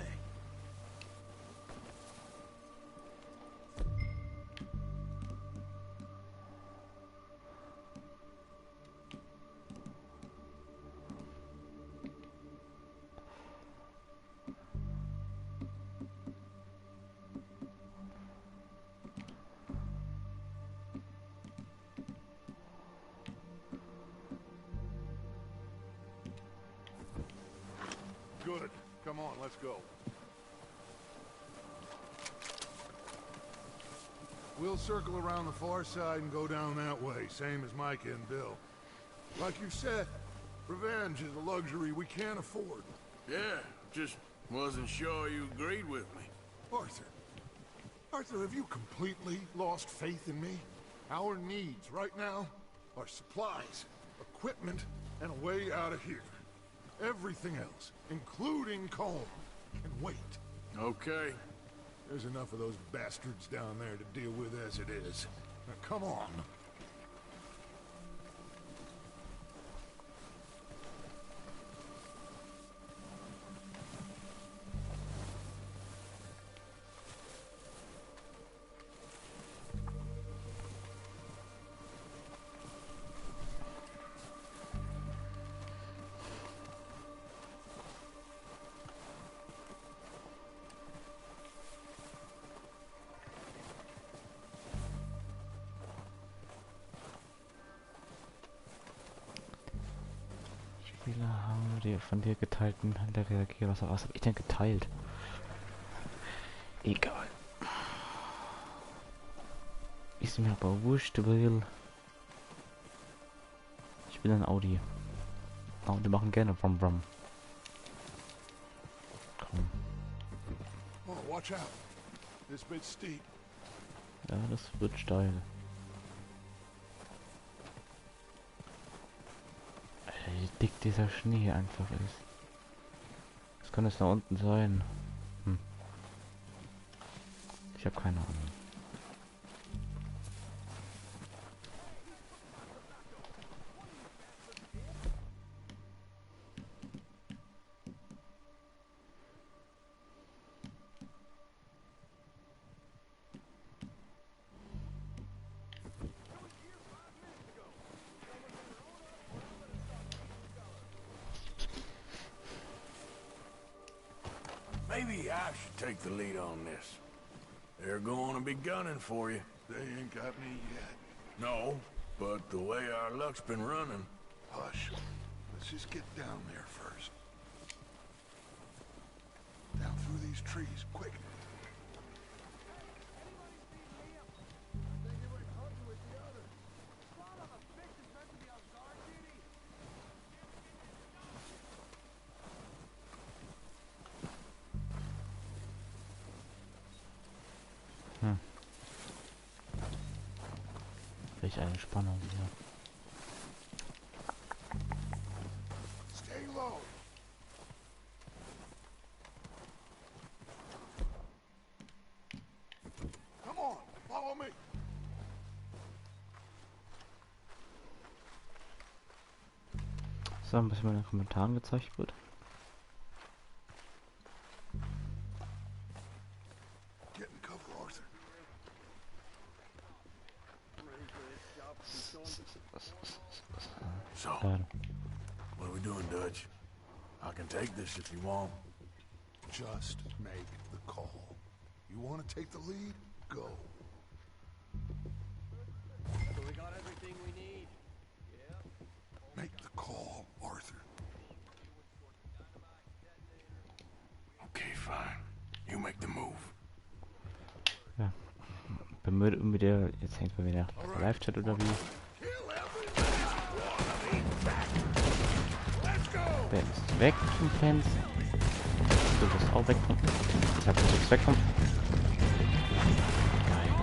Good. Come on, let's go. We'll circle around the far side and go down that way, same as Micah and Bill. Like you said, revenge is a luxury we can't afford. Yeah, just wasn't sure you agreed with me. Arthur, have you completely lost faith in me? Our needs right now are supplies, equipment, and a way out of here. Everything else, including Colm, can wait. Okay. There's enough of those bastards down there to deal with as it is. Now come on. Spieler haben die von dir geteilten Handel reagiert. Was habe ich denn geteilt? Egal. Ist mir aber wurscht, weil ich bin ein Audi. Und die machen gerne Brum Brum. Komm. Oh, watch out. This bit's steep. Ja, das wird steil. Wie dick dieser Schnee einfach ist. Was kann es da unten sein? Ich habe keine Ahnung. Maybe I should take the lead on this. They're going to be gunning for you. They ain't got me yet. No, but the way our luck's been running... Hush. Let's just get down there first. Down through these trees, quick. Welch eine Spannung hier. Stay low. Come on, follow me. So, ein bisschen in den Kommentaren gezeigt wird. So, what are we doing, Dutch? I can take this if you want. Just make the call. You want to take the lead? Go. So we got everything we need. Make the call, Arthur. Okay, fine. You make the move. Ja. Bemüht wieder. Jetzt hängt man wieder Live-Chat oder wie? Der ist weg vom Fenster. Du bist auch weg vom. Ich hab nichts weg vom. Nein.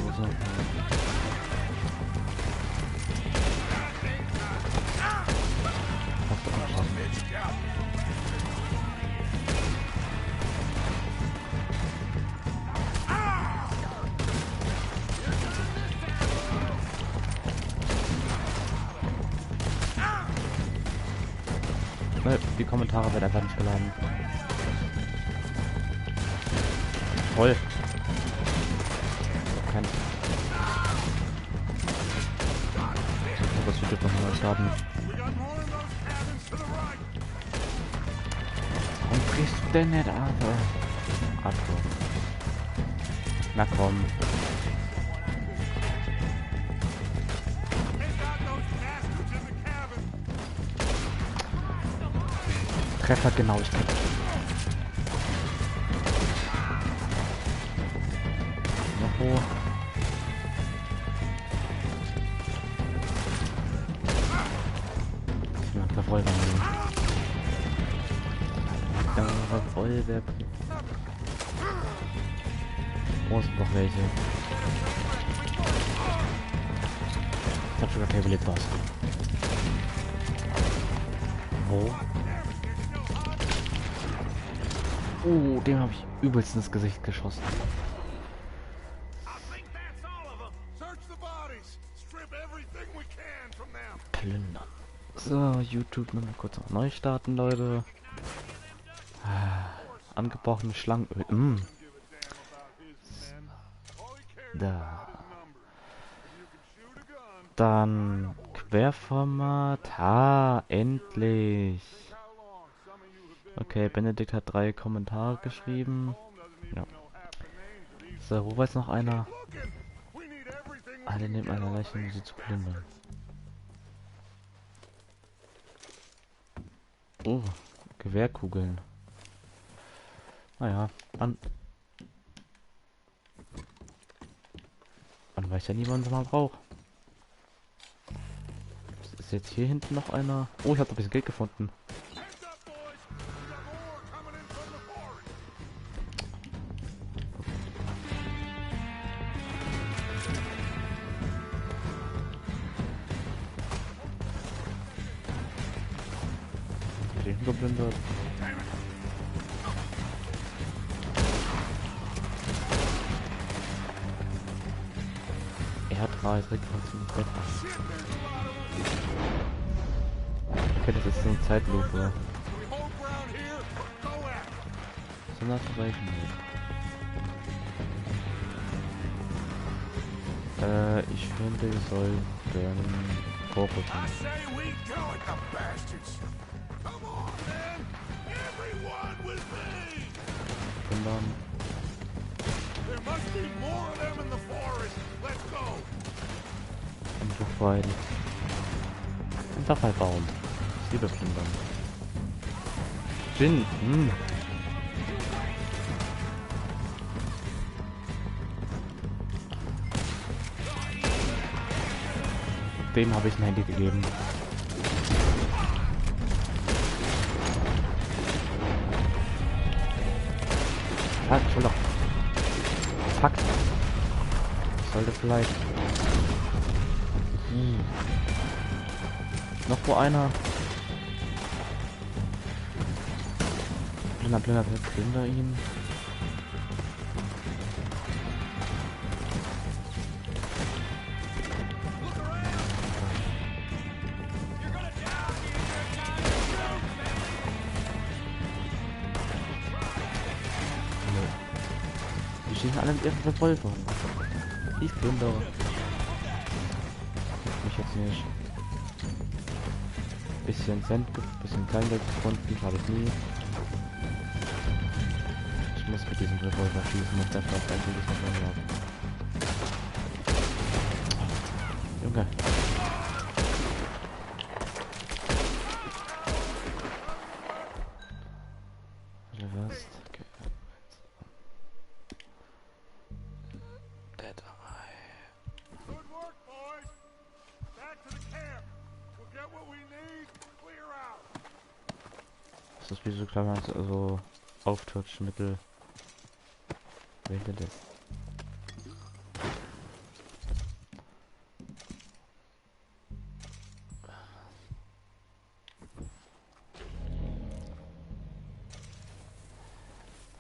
Also, hast du angeschossen. Die Kommentare werden einfach nicht geladen. Voll. Kein. Das Video noch mal starten. Warum kriegst du denn nicht, Arthur? Arthur. Na komm. Treffergenauigkeit. Noch hoch. Ich mag Revolver nehmen. Revolver. Wo sind noch welche? Ich hab sogar Tablet was. Wo? Oh, dem habe ich übelst ins Gesicht geschossen. Plündern. So, YouTube nochmal kurz noch neu starten, Leute. Angebrochene Schlangenöl. Da. Dann Querformat. Endlich. Okay, Benedikt hat 3 Kommentare geschrieben. Ja. So, wo war jetzt noch einer? Alle nehmen eine Leiche, um sie zu plündern. Oh, Gewehrkugeln. Naja, man weiß ja niemand, was man braucht. Ist jetzt hier hinten noch einer? Oh, ich habe ein bisschen Geld gefunden. Den geplündert. R3 ist direkt fast im Bett. Okay, das ist so eine Zeitlupe. Sonderstreifen. Ich finde, wir sollten vorrücken. Plündern. Und befreien. Ein Abfallbaum. Ich liebe Plündern. Gin. Dem habe ich ein Handy gegeben. Fuck, schon doch. Fuck. Ich sollte vielleicht. Noch wo einer. Plünder ihn. schießen alle mit ihren Revolvern. Ich plündere. Mich jetzt nicht. Bisschen Cent, bisschen Kleingeld gefunden, habe ich nie. Ich muss mit diesem Revolver schießen, und der vielleicht ein gutes Revolver habe. Junge. Was? Okay. Dead Eye. Good work, boys. Back to the camp. We'll get what we need. Clear out. Das ist wie so kleiner, also Auftauschmittel. Wähle das.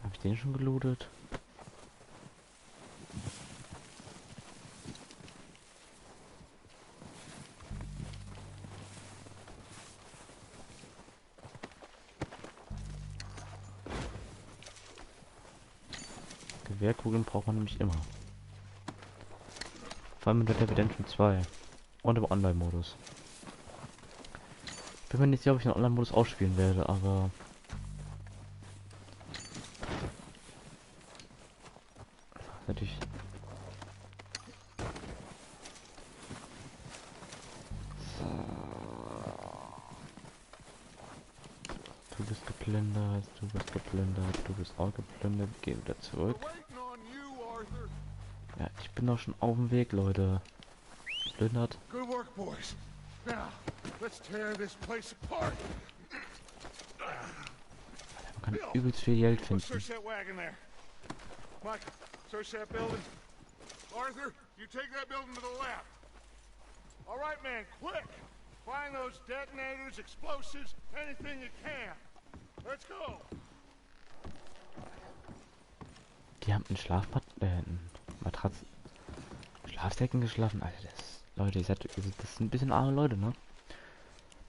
Habe ich den schon gelootet? Gewehrkugeln braucht man nämlich immer. Vor allem in Red Dead Redemption 2 und im Online-Modus. Bin mir nicht sicher, ob ich den Online-Modus ausspielen werde, aber natürlich. So. Du bist geplündert, du bist geplündert, du bist auch geplündert. Geh wieder zurück. Ja, ich bin doch schon auf dem Weg, Leute. Geplündert. Good work, boys. Now, let's tear this place apart. Man kann übelst viel Geld finden. Search that wagon there. Mike, search that building. Arthur, you take that building to the left. All right, man, quick. Find those detonators, explosives, anything you can. Let's go. Die haben Schlafsäcken geschlafen. Alter, Leute, das sind ein bisschen arme Leute, ne?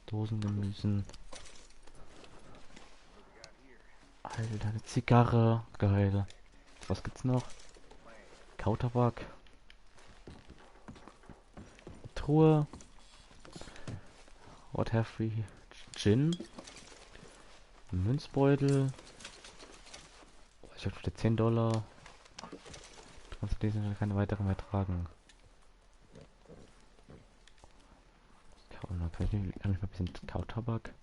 Dosengemüsen. Alter, eine Zigarre. Geil. Was gibt's noch? Kautabak. Truhe. What have we? Gin. Münzbeutel. Ich habe für 10 $. Transportieren keine weitere mehr tragen. Kann ich mal ein bisschen Kautabak?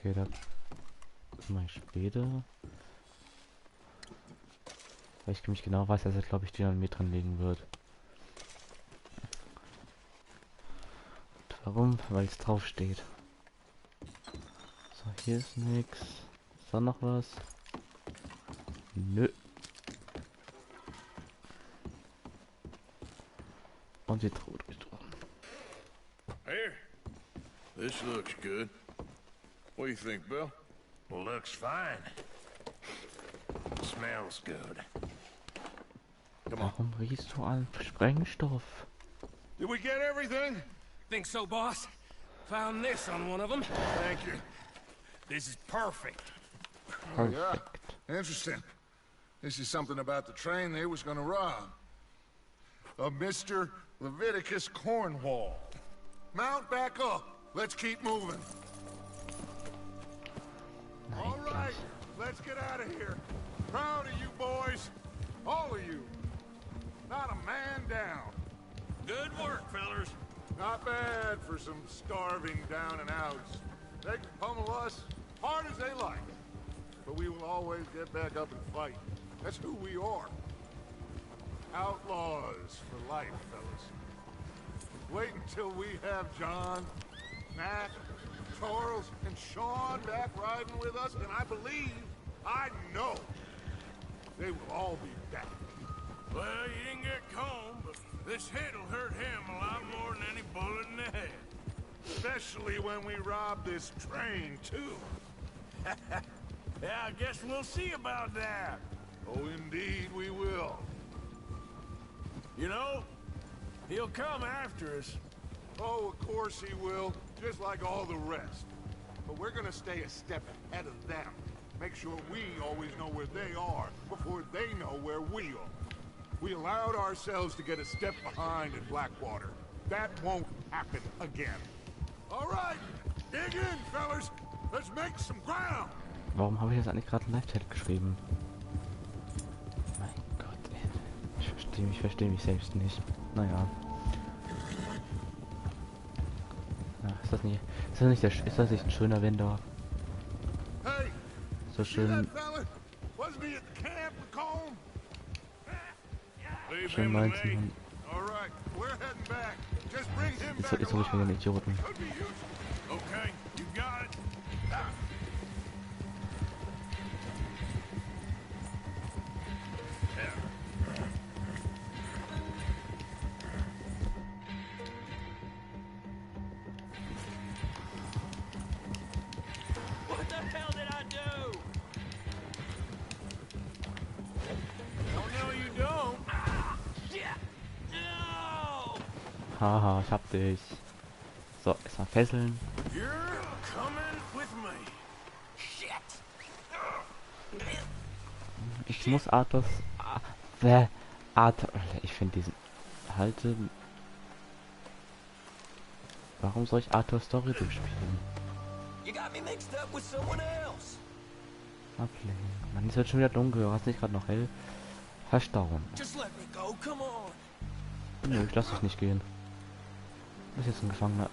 Okay, das mache ich später. Weil ich nämlich genau weiß, dass er, glaube ich, Dynamit drin liegen wird. Und warum? Weil es drauf steht. So, hier ist nichts. Ist da noch was? Nö. Und die Truhe durchsuchen. Here. This looks good. What do you think, Bill? Looks fine. Smells good. Warum riechst du an Sprengstoff? Did we get everything? Think so, boss? Found this on one of them. Thank you. This is perfect. Oh, yeah. Interesting. This is something about the train they was gonna rob. A Mr. Leviticus Cornwall. Mount back up. Let's keep moving. All right, let's get out of here. Proud of you boys. All of you. Not a man down. Good work, fellers. Not bad for some starving down and outs. They can pummel us hard as they like. But we will always get back up and fight. That's who we are. Outlaws for life, fellas. Wait until we have John, Matt, Charles, and Sean back riding with us, and I know, they will all be back. Well, you didn't get Combe, but this hit'll hurt him a lot more than any bullet in the head. Especially when we rob this train, too. Yeah, I guess we'll see about that. Oh, indeed we will. You know, he'll come after us. Oh, of course he will, just like all the rest. But we're gonna stay a step ahead of them. Make sure we always know where they are before they know where we are. We allowed ourselves to get a step behind in Blackwater. That won't happen again. All right, dig in, fellas. Let's make some ground. Warum habe ich jetzt eigentlich gerade einen Live-Chat geschrieben? Mein Gott, ey. Ich verstehe mich selbst nicht. Naja. Ach, ist das nicht ein schöner Winter? Hey, So schön. Schön 19. Jetzt suche ich mir den Idioten. Okay, you got it. What the hell did I do? Oh no, you don't. Shit! No! Haha, ich hab dich. So, erstmal fesseln. You're coming with me. Shit! Ich muss Arthurs. Ich finde diesen. Halte. Warum soll ich Arthurs Story durchspielen? You got me mixed up with someone else. Ablehnen. Man ist jetzt schon wieder dunkel. Hast nicht gerade noch hell? Verstauen. Just let me go, come on. Nö, ich lass dich nicht gehen. Du bist jetzt ein Gefangener.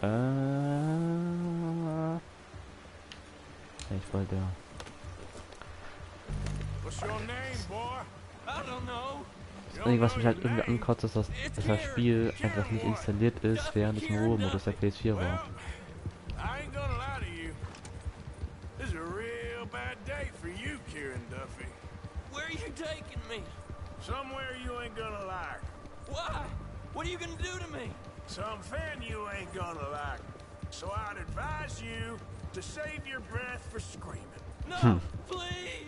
Ich wollte. What's your name, boy? I don't know. Das Einzige, was mich halt irgendwie ankotzt, ist, dass das Spiel einfach nicht installiert ist, während ich im Ruhemodus der Ps4 war. I ain't gonna lie to you. This is a real bad day for you, Kieran Duffy. Where are you taking me? Somewhere you ain't gonna like. Why? What are you gonna do to me? Something you ain't gonna like. So I'd advise you to save your breath for screaming. No, please!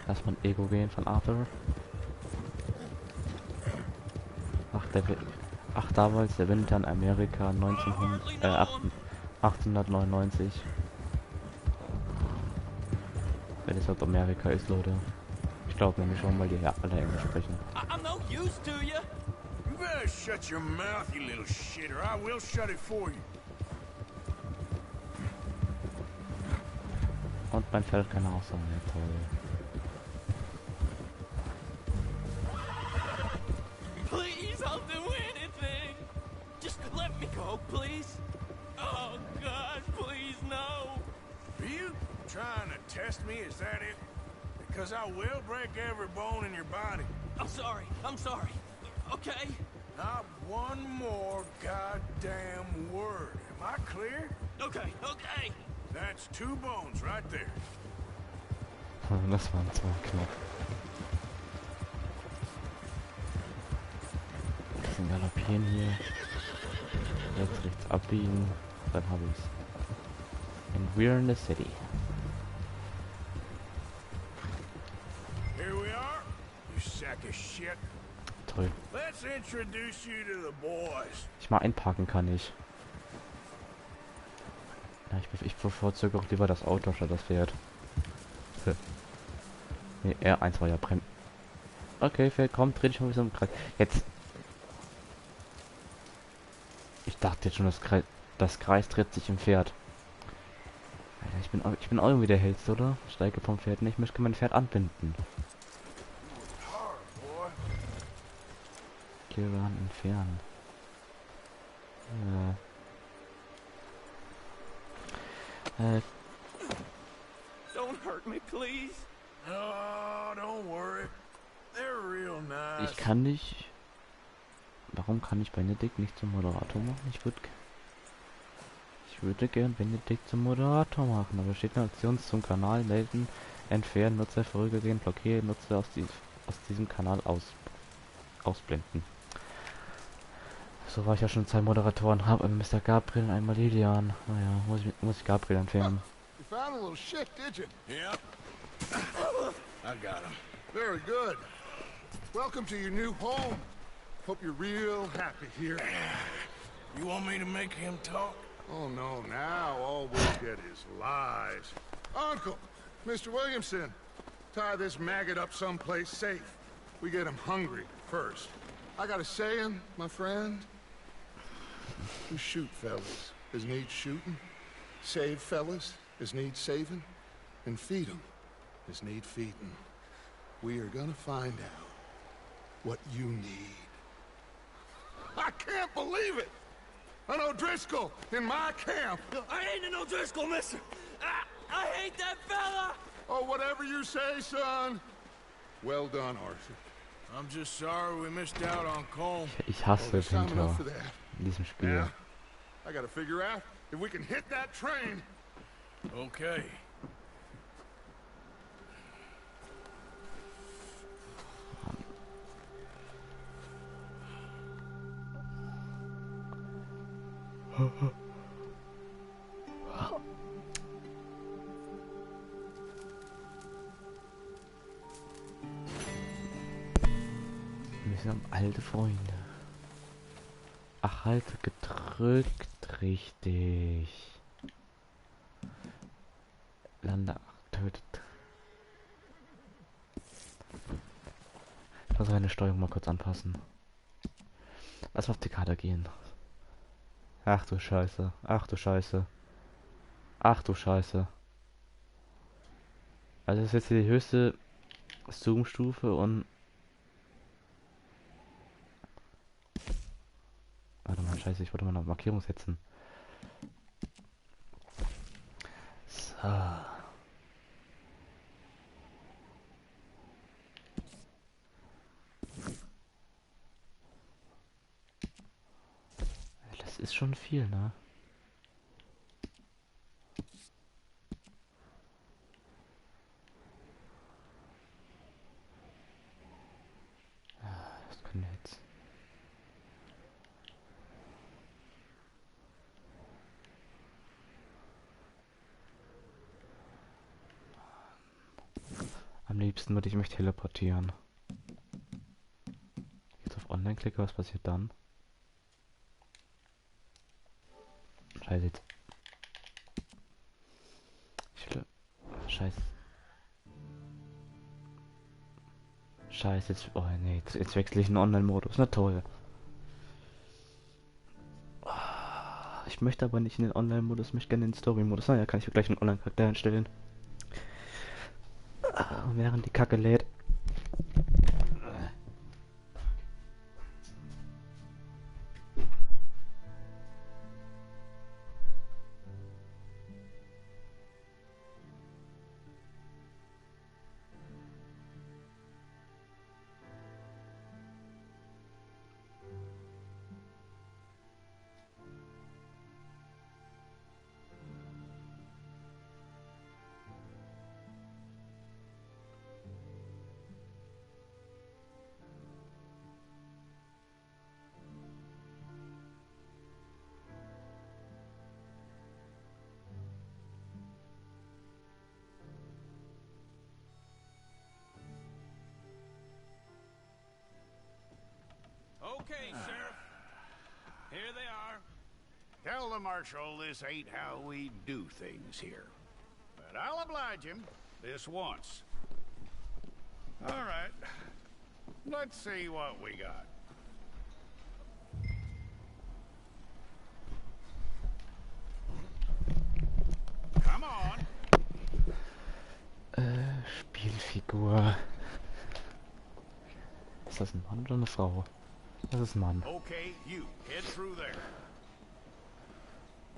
Lass mal ein Ego gehen von Arthur. Ach, damals der Winter in Amerika 1899. Wenn es halt Amerika ist, Leute. Ich glaube nämlich schon, weil die ja alle Englisch sprechen. I'm no use to you. You better shut your mouth, you little shit, or I will shut it for you. Und mein Pferd kann auch so, ja toll. Please, I'll do anything. Just let me go, please. Oh, God, please, no. Are you trying to test me? Is that it? Because I will break every bone in your body. I'm sorry. Okay? Not one more goddamn word. Am I clear? Okay. That's 2 bones right there. Das waren 2 knapp. Bisschen galoppieren hier. Jetzt rechts abbiegen. Dann habe ich's. And we're in the city. Here we are, you sack of shit. Toll. Let's introduce you to the boys. Ich mal einparken kann ich. Ja, ich bevorzuge auch lieber das Auto statt das Pferd. Nee, R1 war ja Brem. Okay, Pferd, komm, dreh dich mal wieder im Kreis. Jetzt. Ich dachte jetzt schon, das Kreis dreht sich im Pferd. Alter, ich bin auch irgendwie der Hellste, oder? Steige vom Pferd nicht, ich möchte mein Pferd anbinden. Kiran entfernen. Don't hurt me, please. Oh, don't worry. Ich kann nicht... Warum kann ich Benedikt nicht zum Moderator machen? Ich würde gern Benedikt zum Moderator machen, aber steht eine Option zum Kanal melden, entfernen, Nutzer vorübergehend, blockieren, Nutzer aus diesem Kanal ausblenden. So war ich ja schon 2 Moderatoren, habe Mr. Gabriel und einmal Lilian. Naja, muss ich Gabriel entfernen. You found a little shit, did you? Yep. I got him. Very good. Welcome to your new home. Hope you're real happy here. You want me to make him talk? Oh, no, now all we'll get is lies. Uncle, Mr. Williamson, tie this maggot up someplace safe. We get him hungry first. I got a saying, my friend. You shoot fellas as need shooting, save fellas as need saving, and feed 'em as need feeding. We are gonna find out what you need. I can't believe it! An O'Driscoll in my camp! I ain't an O'Driscoll, mister! I hate that fella! Oh, whatever you say, son. Well done, Arthur. I'm just sorry we missed out on Cole. Ich hasse Pinter in diesem Spiel. Yeah. I gotta figure out if we can hit that train. Okay. Wir sind alte Freunde. Ach, halt gedrückt, richtig. Lande tötet. Ich muss meine Steuerung mal kurz anpassen. Lass mal auf die Karte gehen. Ach du Scheiße. Ach du Scheiße. Ach du Scheiße. Also das ist jetzt die höchste Zoom-Stufe und... Warte mal, scheiße, ich wollte mal eine Markierung setzen. So. Das ist schon viel, ne? Das können wir jetzt. Am liebsten würde ich mich teleportieren. Jetzt auf Online klicke, was passiert dann? Scheiße jetzt. Scheiße. Scheiße jetzt. Oh nee, jetzt wechsle ich in den Online-Modus. Na toll. Ich möchte aber nicht in den Online-Modus, ich möchte gerne in den Story-Modus. Naja, kann ich gleich einen Online-Charakter einstellen. Während die Kacke lädt. Okay, Sheriff. Here they are. Tell the Marshal this ain't how we do things here. But I'll oblige him this once. All right. Let's see what we got. Come on. Spielfigur. Ist das ein Mann oder eine Frau? Das ist ein Mann. Okay, you head through there.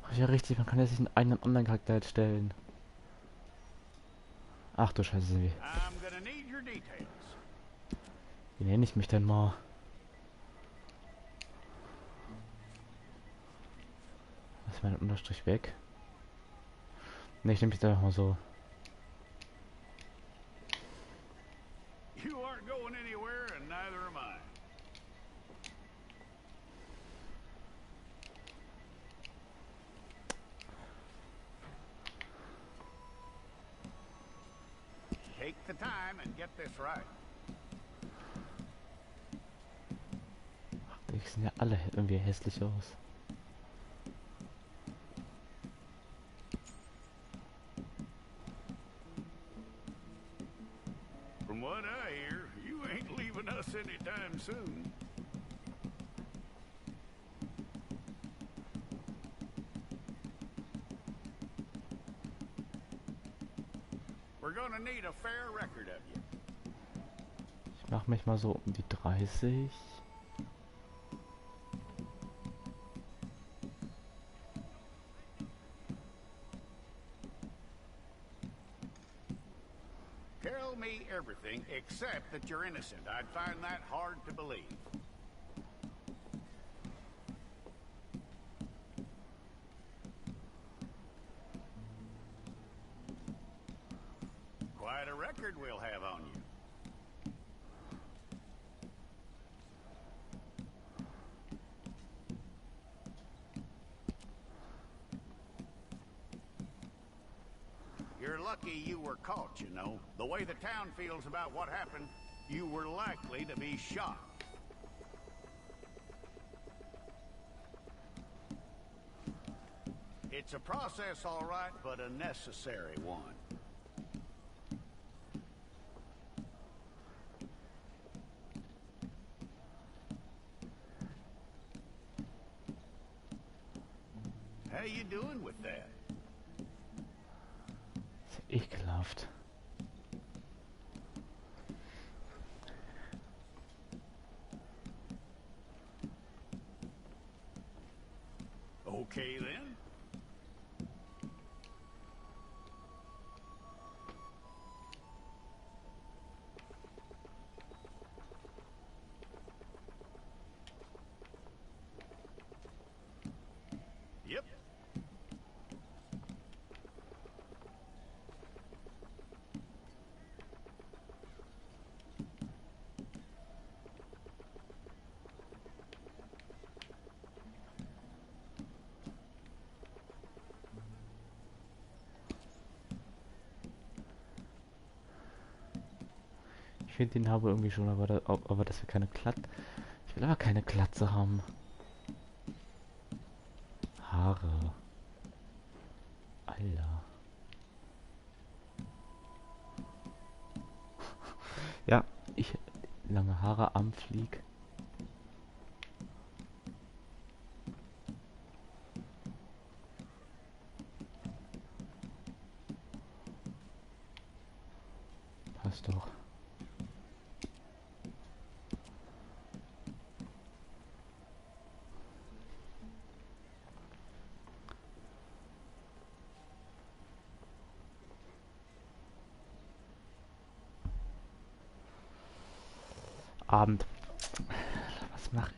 Ach ja, richtig, man kann ja sich einen eigenen Online-Charakter erstellen. Ach du Scheiße, Silvi. I'm gonna need your details. Wie nenne ich mich denn mal? Was ist mein Unterstrich weg? Ne, ich nehme mich da einfach mal so. You aren't going anywhere, and neither am I. Take the time and get this right. Die sehen ja alle irgendwie hässlich aus. From what I hear, you ain't leaving us anytime soon. We're gonna need a fair record of you. Ich mache mich mal so um die 30. Tell me everything except that you're innocent. I'd find that hard to believe. Quite a record we'll have on you. You're lucky you were caught, you know. The way the town feels about what happened, you were likely to be shot. It's a process, all right, but a necessary one. How you doing with that? Ekelhaft. Okay then. Yep. Ich finde den habe irgendwie schon, aber dass wir keine Glatze. Ich will aber keine Glatze haben. Haare. Alter. Ja, lange Haare am Flieg. Passt doch. Abend. Was mache ich?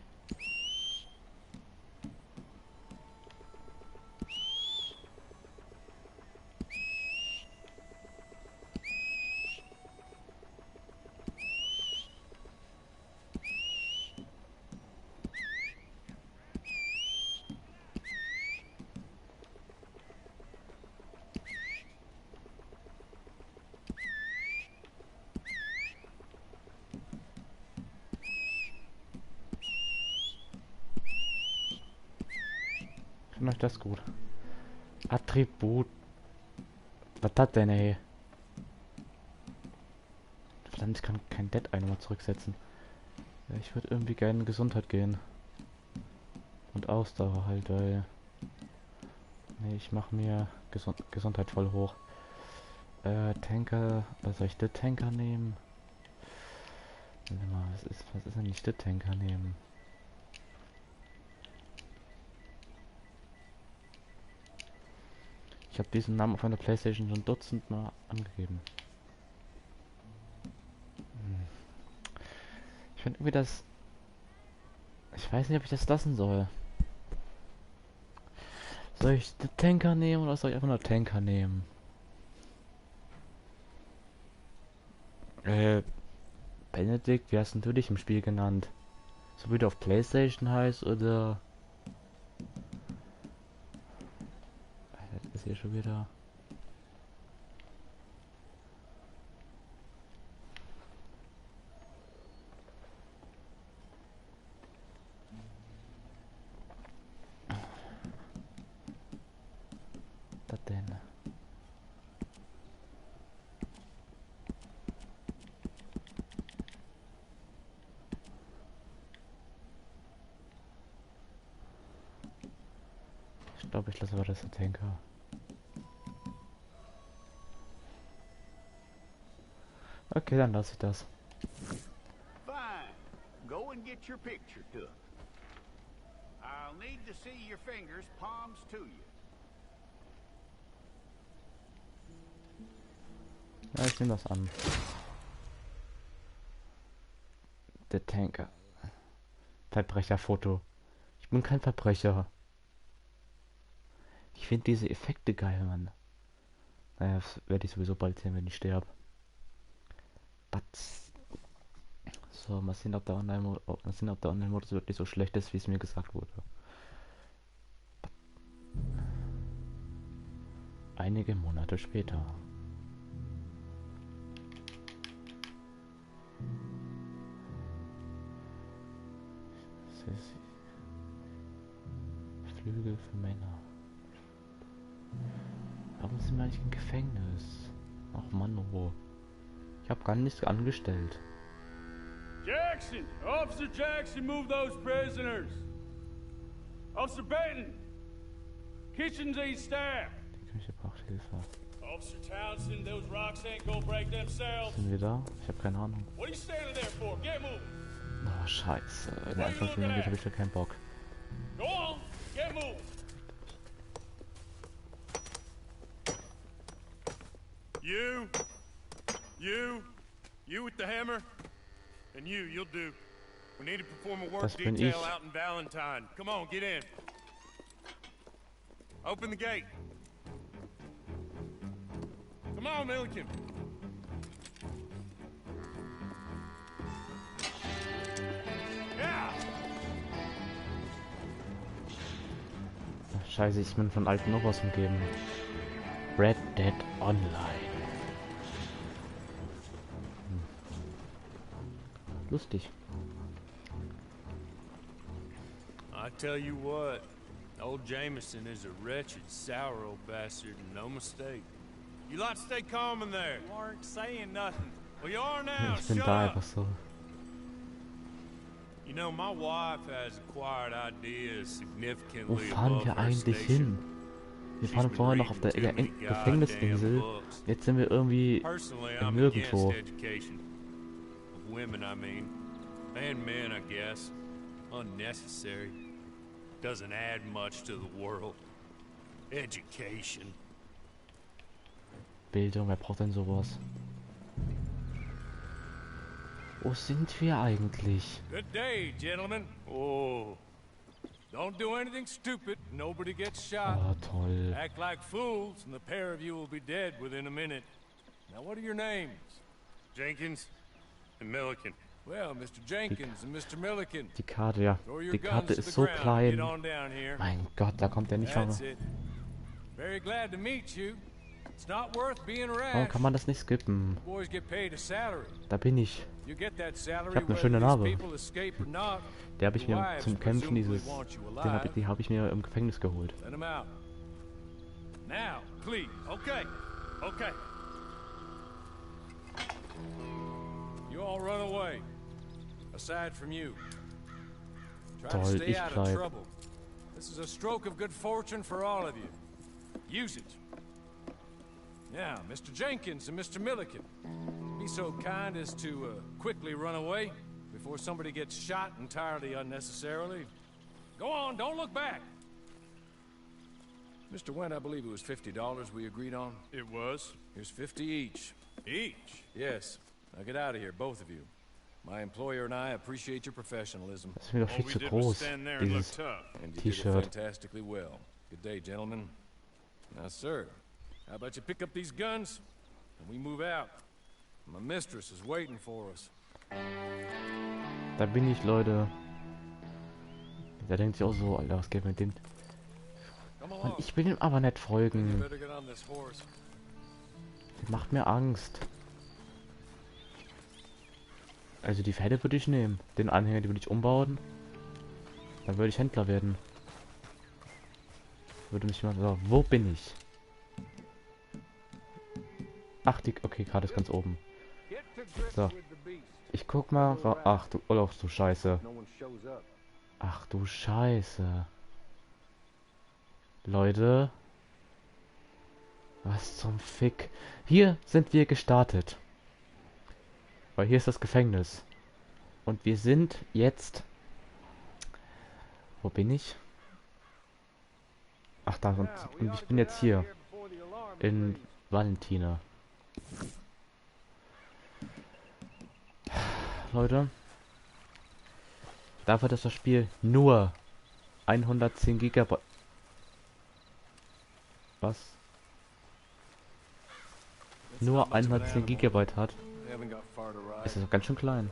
Finde euch das gut. Attribut. Was hat denn, ey? Verdammt, ich kann kein Dead nochmal zurücksetzen. Ja, ich würde irgendwie gerne in Gesundheit gehen. Und Ausdauer halt, weil... Nee, ich mache mir Gesundheit voll hoch. Tanker... Was soll ich den Tanker nehmen? Warte mal, was ist denn nicht der Tanker nehmen? Ich habe diesen Namen auf einer PlayStation schon Dutzend Mal angegeben. Ich finde irgendwie das... Ich weiß nicht, ob ich das lassen soll. Soll ich den Tanker nehmen oder soll ich einfach nur Tanker nehmen? Benedikt, wie hast denn du dich im Spiel genannt? So wie du auf PlayStation heißt oder... Das ist hier schon wieder... Was denn? Ich glaube, ich lasse aber das Tanker. Okay, dann lasse ich das. Fine. Go and get your picture took. I'll need to see your fingers, palms to you. Ja, ich nehme das an. Der Tanker. Verbrecherfoto. Ich bin kein Verbrecher. Ich finde diese Effekte geil, Mann. Naja, das werde ich sowieso bald sehen, wenn ich sterbe. So, mal sehen, ob der Online-Modus wirklich so schlecht ist, wie es mir gesagt wurde. Einige Monate später. Flügel für Männer. Warum sind wir eigentlich im Gefängnis? Ach Mann, oh. Ich habe gar nichts angestellt. Jackson! Officer Jackson, move those prisoners! Officer Benton! Kitchen's aid staff! Die Küche braucht Hilfe. Officer Townsend, those rocks ain't gonna break themselves. Sind wir da? Ich habe keine Ahnung. What are you standing there for? Get moving! Oh, scheiße. In der Anfangsminute habe ich schon keinen Bock. Go on! Get moving! You with the hammer, and you'll do. We need to perform a work Das bin detail ich. out in Valentine. Come on, get in. Open the gate. Come on, Milliken. Yeah. Ach, scheiße, ich bin von alten noch was umgeben. Red Dead Online. Lustig. I tell you what, old Jameson is a wretched, sour old bastard, and no mistake. You lot stay calm in there. You aren't saying nothing. Well, you are now. Ich bin Shut da up. einfach so. You know, my wife has acquired ideas Wo significantly fahren above wir her eigentlich station. hin? Wir waren vorher noch auf der Gefängnisinsel. Jetzt sind wir irgendwie Personally, im I'm Nirgendwo. against education. Of women, I mean. And men, I guess. Unnecessary. Doesn't add much to the world. Education. Bildung, wer braucht denn sowas? Wo sind wir eigentlich? Good day, gentlemen. Oh. Don't do anything stupid. Nobody gets shot. Oh, toll. Act like fools, and the pair of you will be dead within a minute. Now, what are your names? Jenkins and Milliken. Well, Mr. Jenkins and Mr. Milliken. Die Karte, ja. Throw your Die guns Karte to ist the so ground. klein. Get on down here. Mein Gott, da kommt er nicht von. That's it. Very glad to meet you. It's not worth being rash. Warum kann man das nicht skippen? Boys get paid a salary. Da bin ich. You get that salary Ich habe eine whether schöne these Narbe. people escape or not. Der habe ich Your mir wives zum Kämpfen presumably dieses... want you alive. Die habe ich mir im Gefängnis geholt. Send them out. Now, please. Okay. Okay. You all run away. Aside from you. Try Toll, to stay ich out of bleib. trouble. This is a stroke of good fortune for all of you. Use it. Now, Mr. Jenkins and Mr. Milliken, be so kind as to quickly run away before somebody gets shot entirely unnecessarily. Go on, don't look back. Mr. Wendt, I believe it was $50 we agreed on. It was. Here's 50 each. Each? Yes. Now get out of here, both of you. My employer and I appreciate your professionalism. Das ist mir doch viel zu groß, dieses And you did it T-Shirt. fantastically well. Good day, gentlemen. Now, sir, how about you pick up these guns and we move out? My mistress is waiting for us. Da bin ich, Leute. Der denkt sich auch so, Alter, was geht mit dem? Mann, ich will ihm aber nicht folgen. Der macht mir Angst. Also die Pferde würde ich nehmen. Den Anhänger, die würde ich umbauen. Dann würde ich Händler werden. Würde mich mal so, wo bin ich? Ach, die, okay, gerade ist ganz oben. So. Ich guck mal. Ach du, oh, du Scheiße. Ach du Scheiße. Leute. Was zum Fick. Hier sind wir gestartet. Weil hier ist das Gefängnis. Und wir sind jetzt... Wo bin ich? Ach da, und ich bin jetzt hier. In Valentina. Leute. Dafür, dass das Spiel nur 110 Gigabyte... Was? Nur 110 Gigabyte hat. Ist das ganz schön klein.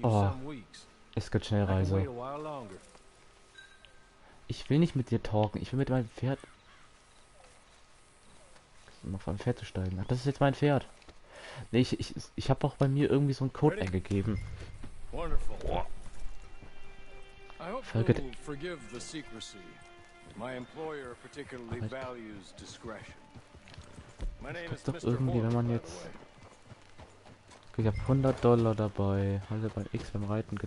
Oh. Es geht Schnellreise. Ich will nicht mit dir talken. Ich will mit meinem Pferd... Noch auf ein Pferd zu steigen. Ach, das ist jetzt mein Pferd. Nee, ich habe auch bei mir irgendwie so einen Code eingegeben. Folge... Das doch irgendwie, wenn man jetzt... Ich habe $100 dabei. Halte bei X beim Reiten.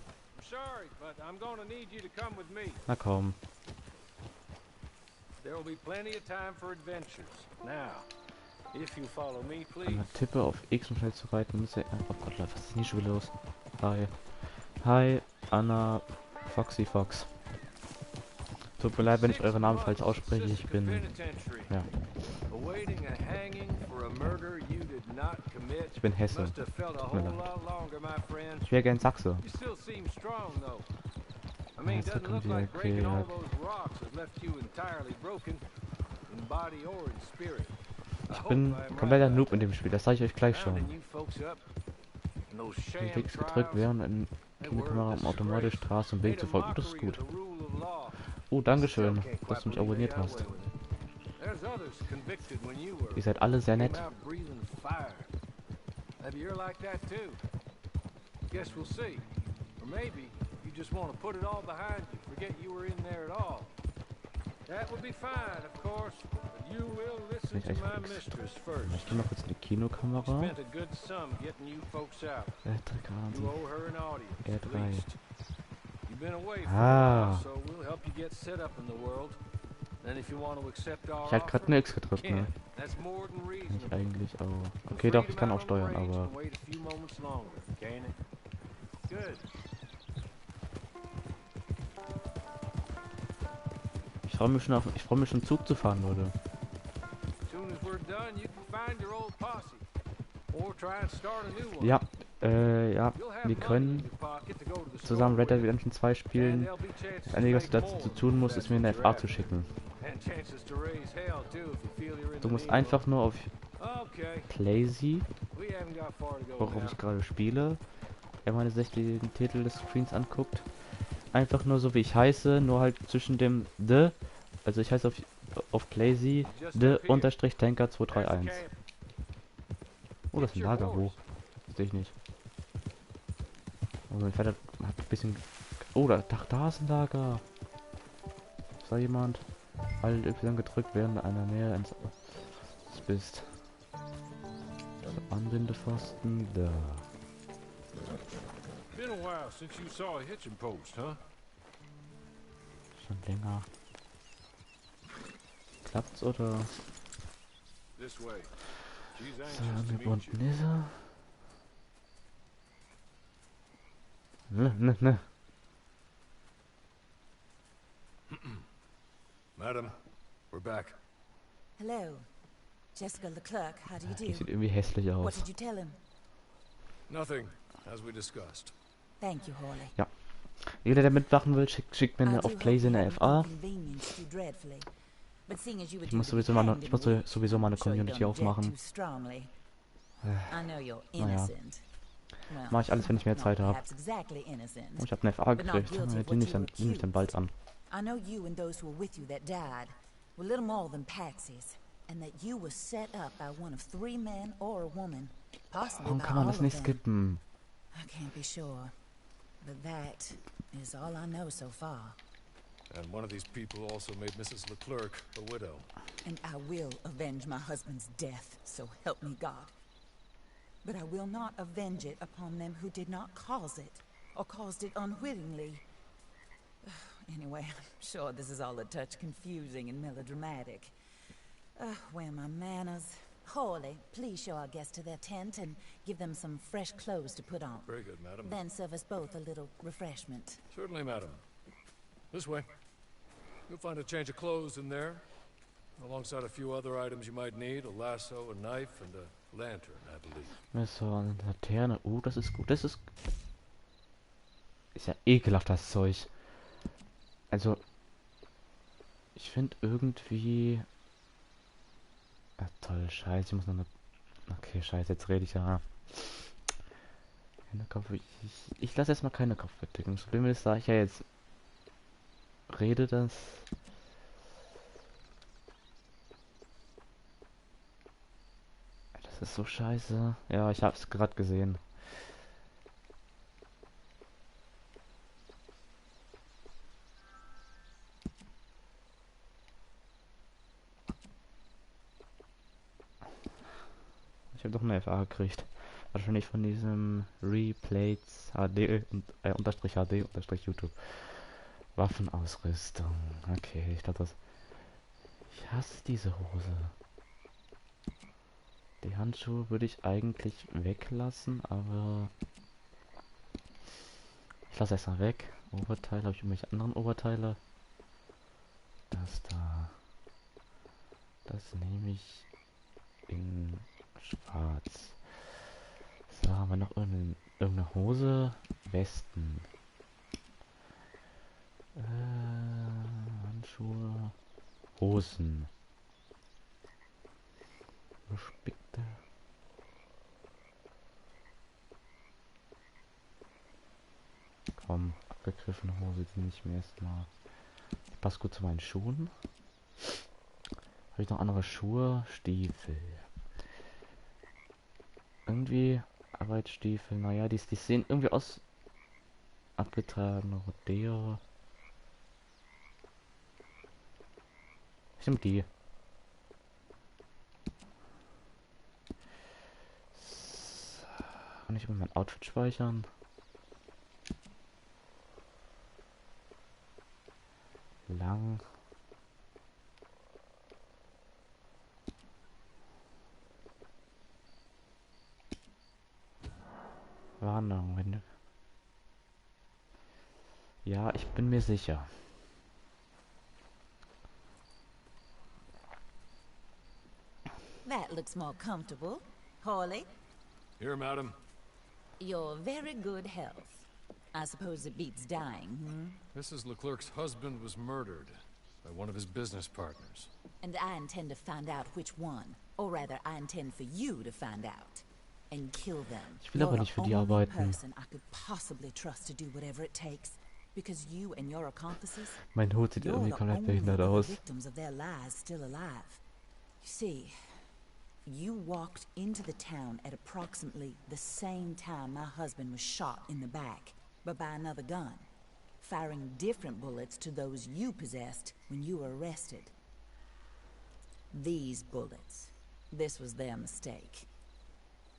Na komm. Einmal tippe auf X, um schnell zu reiten. Muss ja... Oh Gott, was ist nie schon wieder los? Hi. Hi, Anna Foxy Fox. Tut mir leid, wenn ich eure Namen falsch ausspreche. Ich bin... Ja. Ich bin Hesse. Tut mir leid. Ich wäre gern Sachse. Jetzt kommt die okay, ja. Ich bin kompletter Noob in dem Spiel, das sage ich euch gleich schon. X gedrückt, während eine Kamera am automatisch Straße und Weg zu folgen. Das ist gut. Oh, dankeschön, dass du mich abonniert hast. Ihr seid alle sehr nett. Ich gehe mal kurz in die Kinokamera. R3. Ah. Ich halt gerade eine X gedrückt, ne? Nicht eigentlich, aber... Okay, doch, ich kann auch steuern, aber... Ich freue mich schon Zug zu fahren, Leute. Ja, ja, wir können zusammen Red Dead Redemption 2 spielen. Das Einzige, was du dazu tun musst, ist mir eine FA zu schicken. Du musst einfach nur auf Playsy, worauf ich gerade spiele, wenn man sich den Titel des Screens anguckt, einfach nur so wie ich heiße, nur halt zwischen dem The, also ich heiße auf Playsy The_Tanker 231. Oh, das ist ein Lager hoch. Das sehe ich nicht. Also ich werde hat ein bisschen... Oh, da ist ein Lager. Ist da jemand? Alt Y gedrückt, während einer Nähe ins... bist. Also Anbindepfosten, da. Schon länger. Klappt's oder? So, angebunden ist er. Ne. Madam, we're back. Hello. Jessica the clerk, how do you do? Die sieht irgendwie hässlich aus. What did you tell him? Nothing. as we discussed. Thank you, Hawley. Ja. Jeder, der mitmachen will, schickt mir eine auf Plays in der FA. Ich muss sowieso mal eine Community aufmachen. Naja. Mache ich alles, wenn ich mehr Zeit habe. Oh, ich habe eine FA gekriegt. Die nehme ich dann bald an. I know you and those who were with you that died were little more than patsies, and that you were set up by one of 3 men or a woman, possibly Warum by kann man all das of nicht them. skippen? I can't be sure, but that is all I know so far. And one of these people also made Mrs. Leclerc a widow. And I will avenge my husband's death, so help me God. But I will not avenge it upon them who did not cause it, or caused it unwittingly. Anyway, I'm sure this is all a touch confusing and melodramatic. Where are my manners? Hawley, please show our guests to their tent and give them some fresh clothes to put on. Very good, madam. Then serve us both a little refreshment. Certainly, madam. This way. You'll find a change of clothes in there, alongside a few other items you might need, a lasso, a knife, and a lantern, I believe. Messer, eine Laterne. Das ist gut. Das ist ja ekelhaft, das Zeug. Also, ich finde irgendwie... Ah, toll, scheiße, ich muss noch eine... Okay, scheiße, jetzt rede ich ja. Keine Kopf... Ich lasse erstmal keine Kopfbedeckung. Das Problem ist, da ich ja jetzt rede, das... Das ist so scheiße. Ja, ich habe es gerade gesehen. Ich habe doch eine FA gekriegt. Wahrscheinlich von diesem Replays HD und unterstrich HD unterstrich YouTube. Waffenausrüstung. Okay, ich glaube das. Ich hasse diese Hose. Die Handschuhe würde ich eigentlich weglassen, aber ich lasse erstmal weg. Oberteile, habe ich irgendwelche anderen Oberteile? Das da. Das nehme ich in schwarz. So, haben wir noch irgendeine Hose? Westen. Handschuhe. Hosen. Gespickte. Komm, abgegriffene Hose, die nicht mehr erstmal. Die passt gut zu meinen Schuhen. Habe ich noch andere Schuhe? Stiefel. Irgendwie Arbeitsstiefel, naja, die sehen irgendwie aus. Abgetragene Rodeo. Ich nehme die. So, kann ich über mein Outfit speichern? Lang. Warnung, wenn... Ja, ich bin mir sicher. That looks more comfortable. Hawley? Here, madam. You're very good health. I suppose it beats dying, hmm? Mrs. Leclerc's husband was murdered by one of his business partners. And I intend to find out which one. Or rather, I intend for you to find out. And kill them. Ich will aber nicht für die arbeiten. Person I could possibly trust to do whatever it takes. Because you and your accomplices, mein Hut sieht irgendwie komplett behindert aus. Victims of their lies still alive. You see, you walked into the town at approximately the same time my husband was shot in the back, but by another gun, firing different bullets to those you possessed when you were arrested. These bullets, this was their mistake.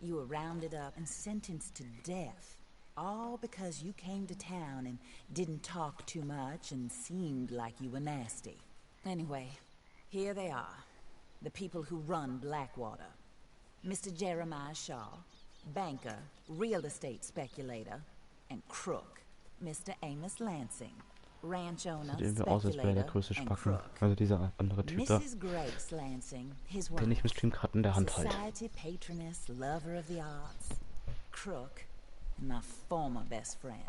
You were rounded up and sentenced to death, all because you came to town and didn't talk too much and seemed like you were nasty. Anyway, here they are, the people who run Blackwater. Mr. Jeremiah Shaw, banker, real estate speculator, and crook, Mr. Amos Lansing, ranch owner, speculator, and crook. Also dieser andere Typ da, Mrs. Grace Lansing, his den ich wife, mit Stream gerade in der Hand halte. society patroness, lover of the arts, crook, My former best friend,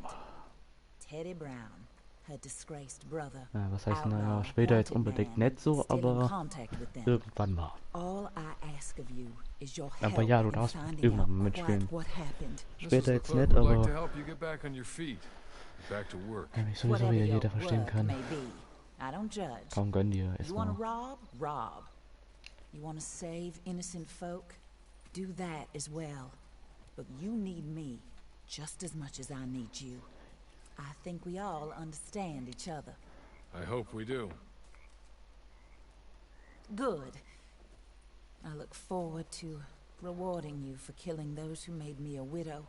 Teddy Brown, her disgraced brother. Ja, was heißt, naja, später jetzt unbedingt nicht so, aber irgendwann mal. Aber ja, du darfst irgendwann mitspielen. Später jetzt nicht, aber ja, mich sowieso wieder jeder verstehen kann. Kaum gönn dir erstmal. You want to save innocent folk? Do that as well. But you need me just as much as I need you. I think we all understand each other. I hope we do. Good. I look forward to rewarding you for killing those who made me a widow.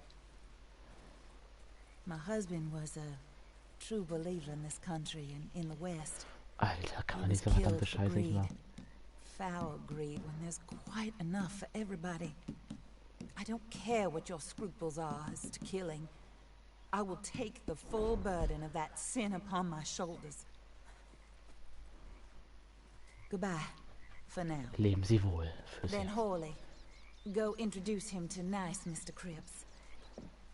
My husband was a true believer in this country and in the West. Alter, kann man diese verdammte Scheiße nicht machen. Foul greed when there's quite enough for everybody. I don't care what your scruples are as to killing. I will take the full burden of that sin upon my shoulders. Goodbye, for now. Leben Sie wohl. Für Then Sie. Hawley, go introduce him to nice Mr. Cripps.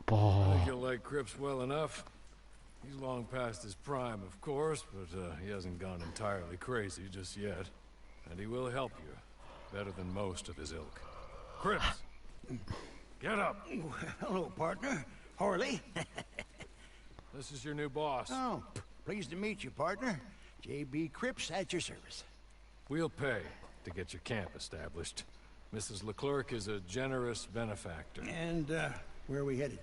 Boah. I think you'll like Cripps well enough. He's long past his prime, of course, but he hasn't gone entirely crazy just yet. And he will help you, better than most of his ilk. Cripps, get up. Hello, partner. Harley. This is your new boss. Oh, pleased to meet you, partner. J.B. Cripps at your service. We'll pay to get your camp established. Mrs. Leclerc is a generous benefactor. And, where are we headed?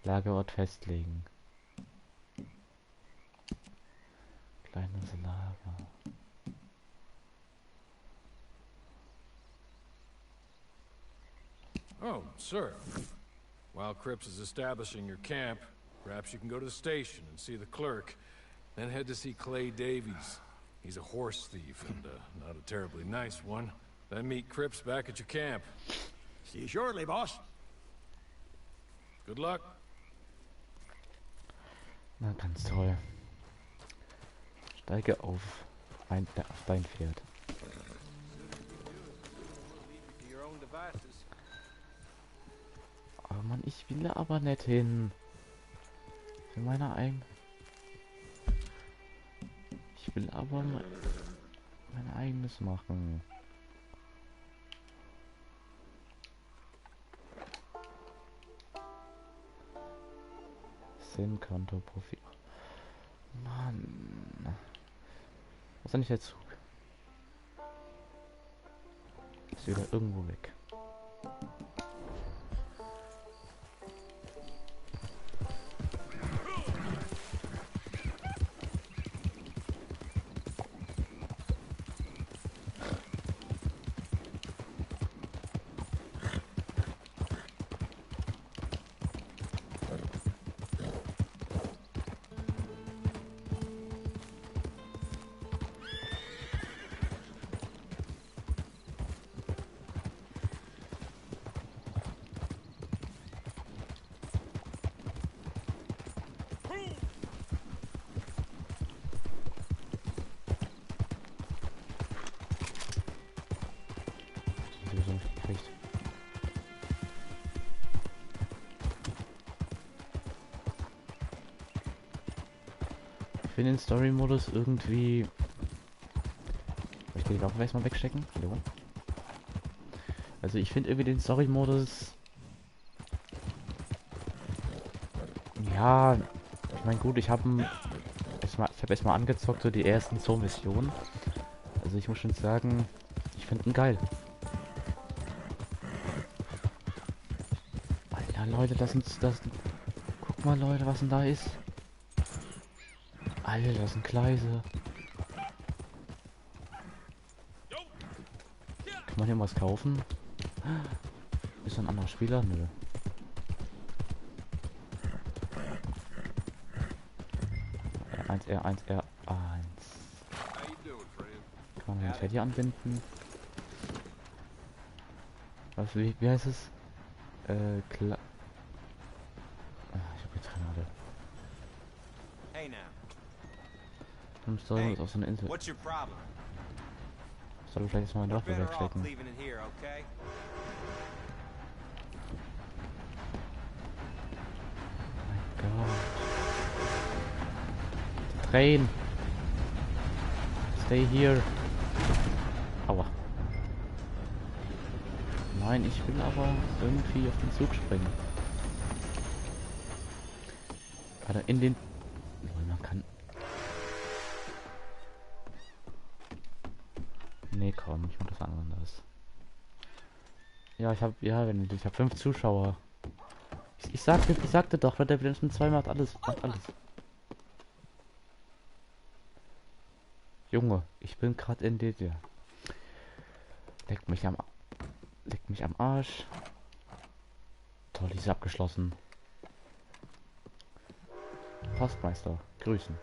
Lagerort festlegen. Kleines Lager. Oh, sir. While Cripps is establishing your camp, perhaps you can go to the station and see the clerk, then head to see Clay Davies. He's a horse thief and not a terribly nice one. Then meet Cripps back at your camp. See you shortly, boss. Good luck. Na, ganz toll. Steige auf dein Pferd. Oh Mann, ich will aber nicht hin. Für meine eigene. Ich will aber mein eigenes machen. Konto Profil. Mann. Was ist denn nicht der Zug? Ist wieder irgendwo weg. Ich finde den Story-Modus irgendwie... Ich kann die Waffe erstmal wegstecken. Hallo. Also ich finde irgendwie den Story-Modus... Ja, ich meine gut, ich habe erstmal angezockt, so die ersten 2 Missionen. Also ich muss schon sagen, ich finde ihn geil. Alter Leute, guck mal Leute, was denn da ist. Alter, das sind Gleise. Kann man hier was kaufen? Ist ein anderer Spieler? Nö. R1, R1. Kann man den Teddy anbinden? Was, wie heißt es? Hey now. Im Story ist auch so eine Insel. What's your problem? Soll ich vielleicht jetzt mal eine We're Waffe better off wegstecken? leaving it here, okay? Gott. The train. Stay here. Aua. Nein, ich will aber irgendwie auf den Zug springen. Warte, in den... Man kann... Nee, komm, ich mach das anders. Ja, ich habe 5 Zuschauer. Ich sagte doch, Red Dead Redemption 2 macht alles, Junge, ich bin gerade in der... Leck mich am Arsch. Toll, die ist abgeschlossen. Postmeister, grüßen.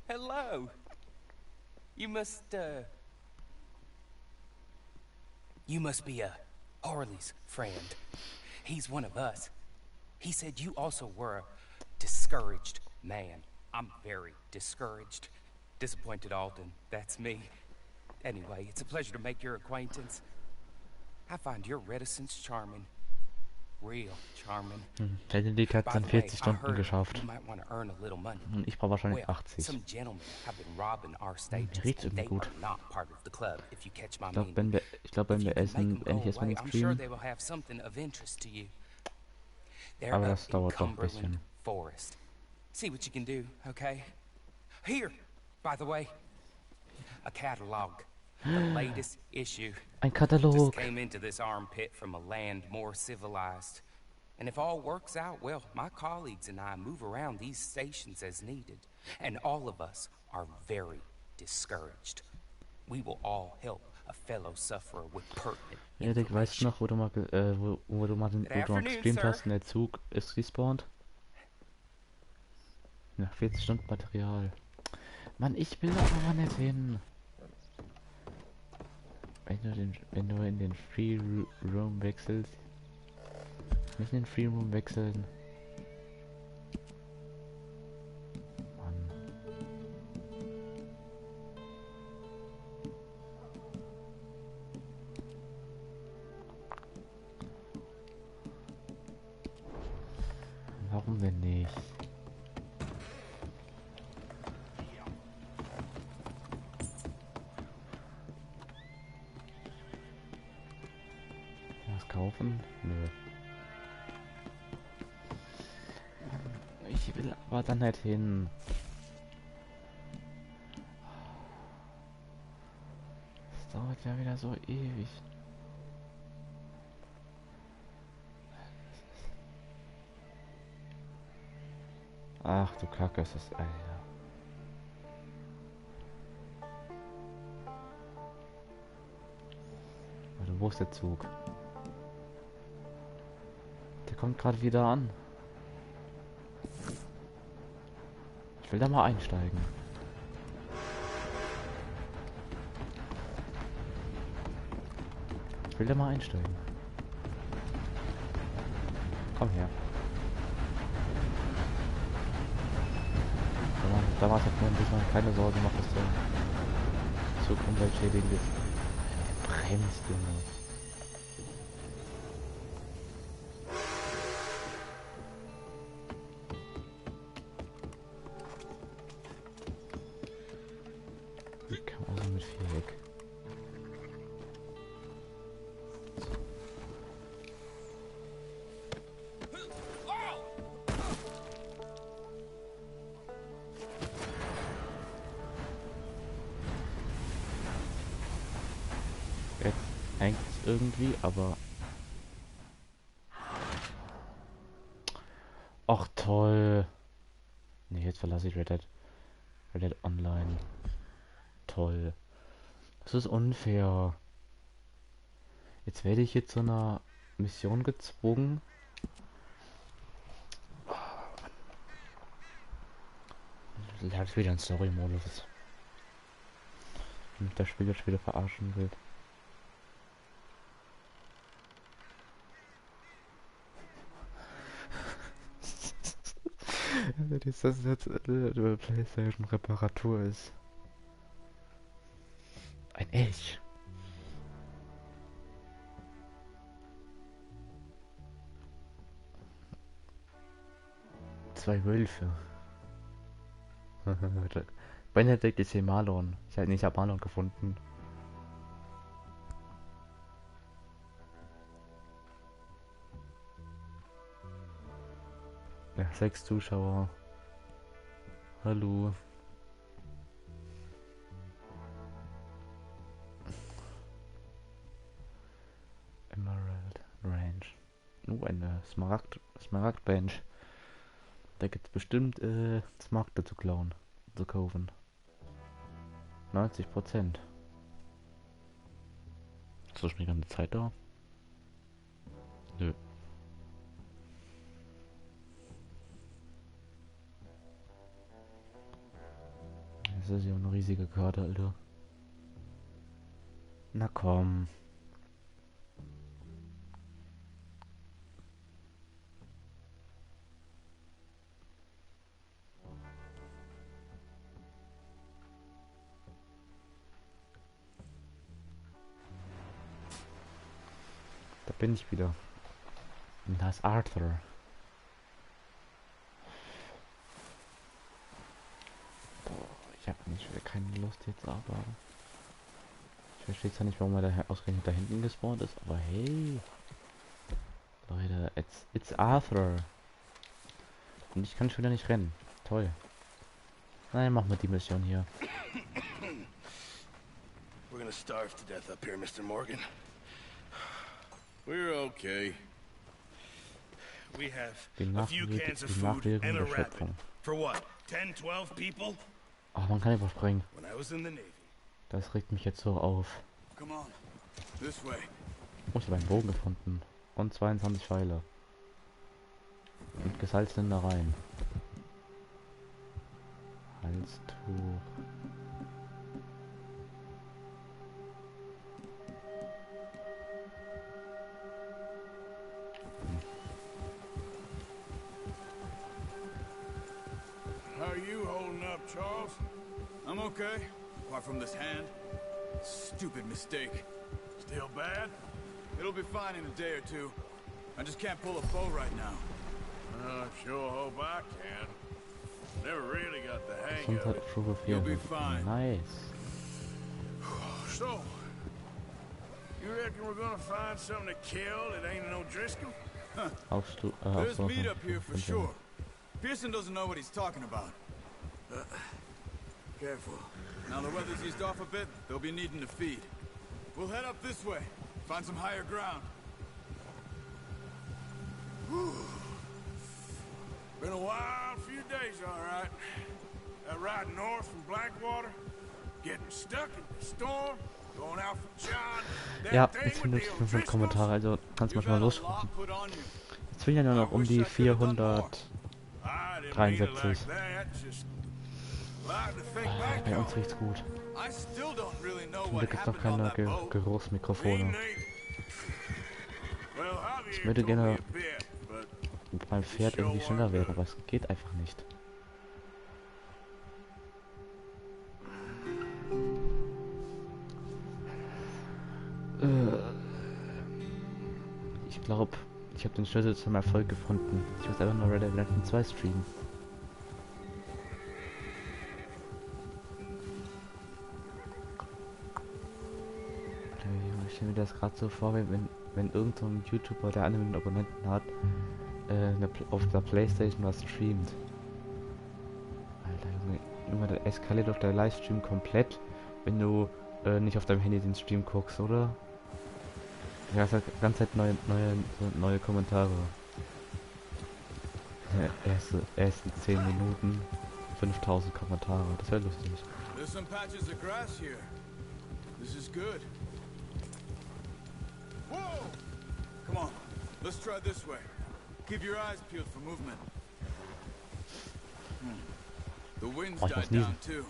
Hello. You must be Harley's friend. He's one of us. He said you also were a discouraged man. I'm very discouraged. Disappointed Alden, that's me. Anyway, it's a pleasure to make your acquaintance. I find your reticence charming. Real charming. Benedikt hat dann 40 Stunden geschafft. You might want to earn a little money. Und ich brauche wahrscheinlich Well, 80. some gentlemen have been robbing our stages, Riecht's and irgendwie they gut. are not part of the club, if you catch my Ich glaube, meaning. wenn wir essen, wenn ich erstmal den I'm sure Stream. they will have something of interest to you. They're Aber up das in dauert doch ein Cumberland bisschen. Forest. See what you can do, okay? Here, by the way, a catalog. The latest issue. Ein Katalog. Just came into this armpit from a land more civilized. And if all works out, well, my colleagues and I move around these stations as needed. And all of us are very discouraged. We will all help a fellow sufferer with pertinent Erik, weißt du noch, wo du mal gestreamt hast und der Zug ist gespawnt? Ja, 40 Stunden Material. Mann, ich will da aber nicht hin. Wenn du in den Free Room wechselst. Nicht in den Free Room wechseln. Mann. Warum denn nicht? Was kaufen? Nö. Ich will aber dann nicht hin. Das dauert ja wieder so ewig. Ach du Kacke, ist das, Alter. Warte, wo ist der Zug? Der kommt gerade wieder an. Ich will da mal einsteigen. Ich will da mal einsteigen. Komm her. Damals hat man sich noch keine Sorgen gemacht, dass der Zug umweltschädigend ist. Der bremst, Junge. Wie kann man so mit Viereck? Jetzt hängt es irgendwie, aber... Ach toll. Ne, jetzt verlasse ich Red Dead Online. Toll. Das ist unfair. Jetzt werde ich jetzt zu einer Mission gezwungen. Da hat wieder ein Story-Modus. Und das Spiel jetzt wieder verarschen will. Das jetzt eine PlayStation Reparatur ist. Ein Elch. Zwei Wölfe. Benedikt ist hier Marlon. Ich hab Marlon gefunden. Ja, 6 Zuschauer. Hallo. Emerald Ranch. Eine Smaragdbench. Da gibt's bestimmt Smaragde zu klauen, zu kaufen. 90%. Ist das schon die ganze Zeit da? Nö. Das ist ja eine riesige Karte, Alter. Na komm. Da bin ich wieder. Und da ist Arthur. Ich habe nicht wieder keine Lust jetzt, aber ich verstehe zwar nicht, warum er da ausgerechnet da hinten gespawnt ist, aber hey, Leute, it's Arthur. Und ich kann schon wieder nicht rennen. Toll. Nein, machen wir die Mission hier. We're gonna starve to death up here, Mr. Morgan. We're okay. We have a few cans of food and a rabbit. For what? 10, 12 people? Ach, man kann überspringen. When I was in the Navy. Das regt mich jetzt so auf. Come on. This way. Oh, ich habe einen Bogen gefunden. Und 22 Pfeile. Und gesalzene Innereien. Halstuch. How are you holding up, Charles? I'm okay, apart from this hand. Stupid mistake. Still bad? It'll be fine in a day or two. I just can't pull a bow right now. I sure hope I can. Never really got the hang of it. You'll be fine. Nice. So, you reckon we're gonna find something to kill that ain't no Driscoll? Huh. There's meat up here for sure. Pearson doesn't know what he's talking about. Careful. Now the weather's eased off a bit, they'll be needing to feed. We'll head up this way, find some higher ground. Whew. Been a wild few days, all right. That ride north from Blackwater, getting stuck in the storm, going out for John. Ja, jetzt 500 Kommentare, also kannst manchmal losschreiben. Jetzt will ich ja nur noch um die 473. Bei uns riecht's gut. Und da gibt's noch keine Geruchsmikrofone. Ich würde gerne beim Pferd irgendwie schneller werden, aber es geht einfach nicht. Ich glaube, ich habe den Schlüssel zum Erfolg gefunden. Ich muss einfach nur Red Dead Redemption 2 streamen. Ich stelle mir das gerade so vor, wenn irgend so ein YouTuber, der 1 Million Abonnenten hat, auf der Playstation was streamt. Alter Junge, der eskaliert auf der Livestream komplett, wenn du nicht auf deinem Handy den Stream guckst, oder? Ja, es hat die ganze Zeit neue Kommentare. Ja, ersten 10 Minuten 5000 Kommentare, das wäre lustig. There's some patches of grass here. This is good. Whoa! Come on, let's try this way. Keep your eyes peeled for movement. The wind's died down too.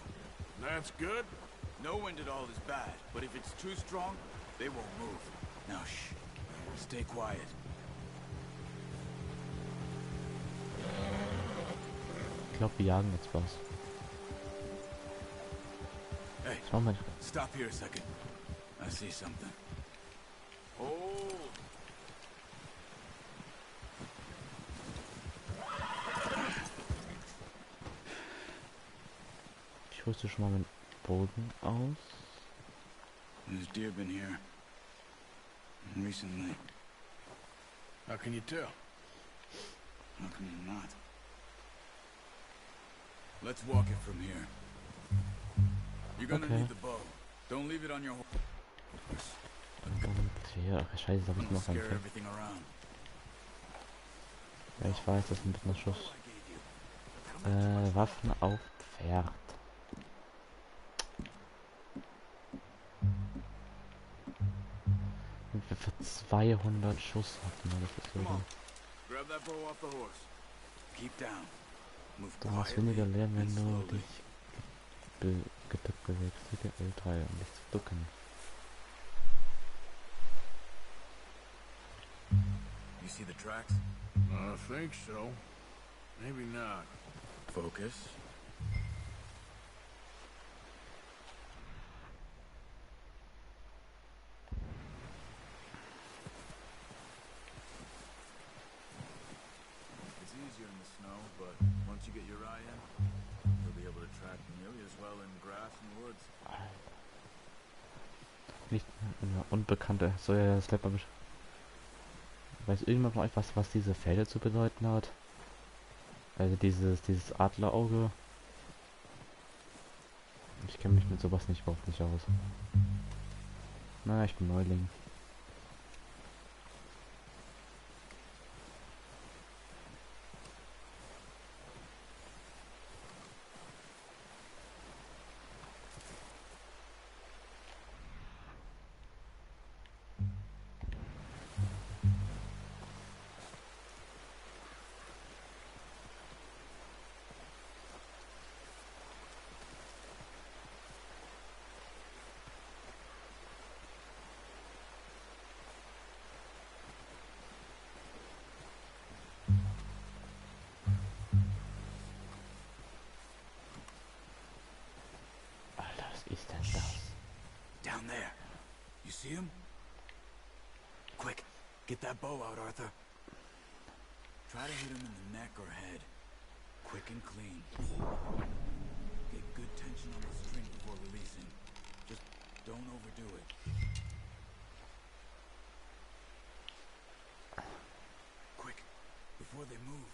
That's good. No wind at all is bad, but if it's too strong, they won't move. Now shh. Stay quiet. Ich glaube, wir jagen jetzt was. Hey, stop here a second. I see something. Oh. Ich rüste schon mal meinen Bogen aus. There's deer been here recently. How can you tell? How can you not? Let's walk it from here. You're gonna need the bow. Don't leave it on your horse. Ja, ach, scheiße, das habe ich noch einen. Ja, ich weiß, das ist ein bisschen Schuss. Waffen auf Pferd. Und wir für 200 Schuss hatten, das ist so. Du machst weniger Lärm, wenn du dich gedrückt bewegst. L3, um dich zu ducken. You see the tracks? I think so. Maybe not. Focus. It's easier in the snow, but once you get your eye in, you'll be able to track nearly as well in grass and woods. Nicht Unbekannte. So, ja, das bleibt mal. Weiß irgendjemand von euch, was diese Felder zu bedeuten hat? Also dieses Adlerauge. Ich kenne mich mit sowas überhaupt nicht aus. Naja, ich bin Neuling. Down there. You see him? Quick, get that bow out, Arthur. Try to hit him in the neck or head. Quick and clean. Get good tension on the string before releasing. Just don't overdo it. Quick, before they move.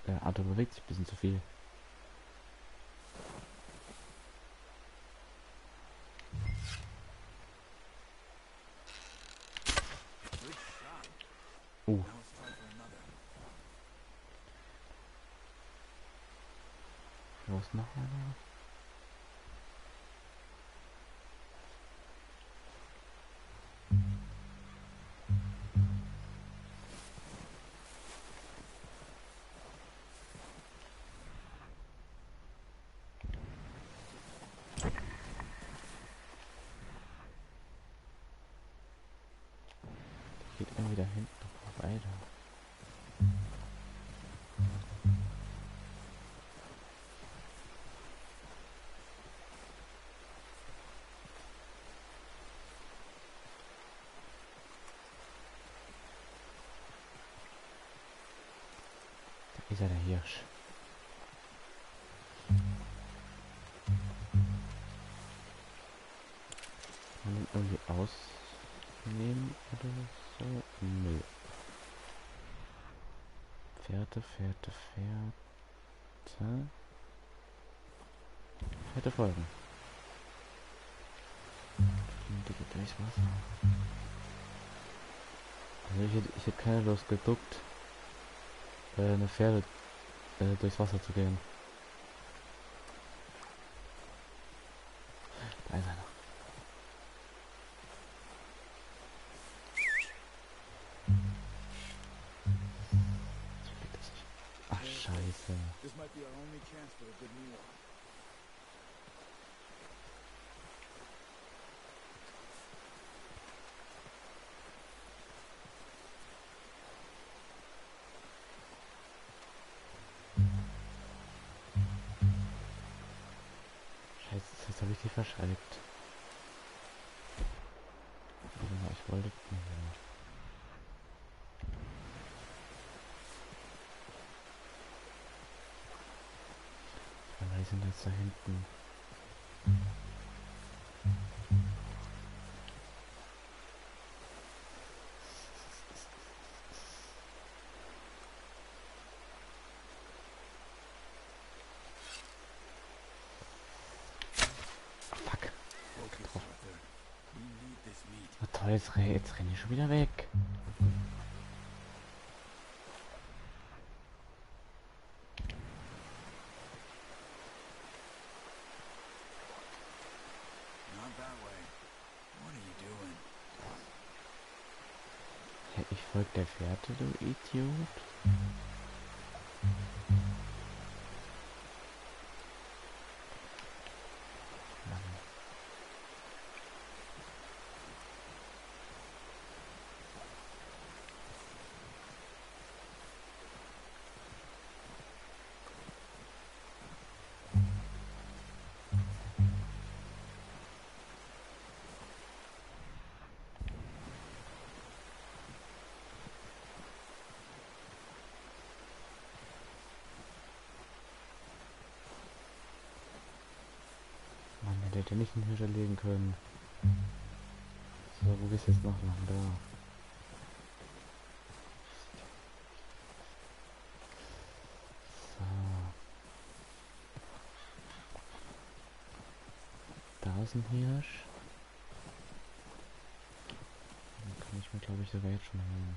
Der Arthur bewegt sich ein bisschen zu viel. Los, noch einer. Geht irgendwie da hinten noch weiter. Da ist ja der Hirsch. Kann man ihn irgendwie ausnehmen oder so? Nö. Fährte. Fährte folgen. Dicke durchs Wasser. Also ich hätte keine Lust geduckt, eine Pferde durchs Wasser zu gehen. Da ist einer. Ach, scheiße. Jetzt habe ich die verschreckt. Ich wollte... Wir sind jetzt da hinten. Fuck. Na toll, jetzt renne ich schon wieder weg. Ich folge der Fährte, du Idiot. Der hätte nicht einen Hirsch erlegen können. So, wo geht's jetzt noch lang? Da. So. Da ist ein Hirsch. Den kann ich mir, glaube ich, sogar jetzt schon holen.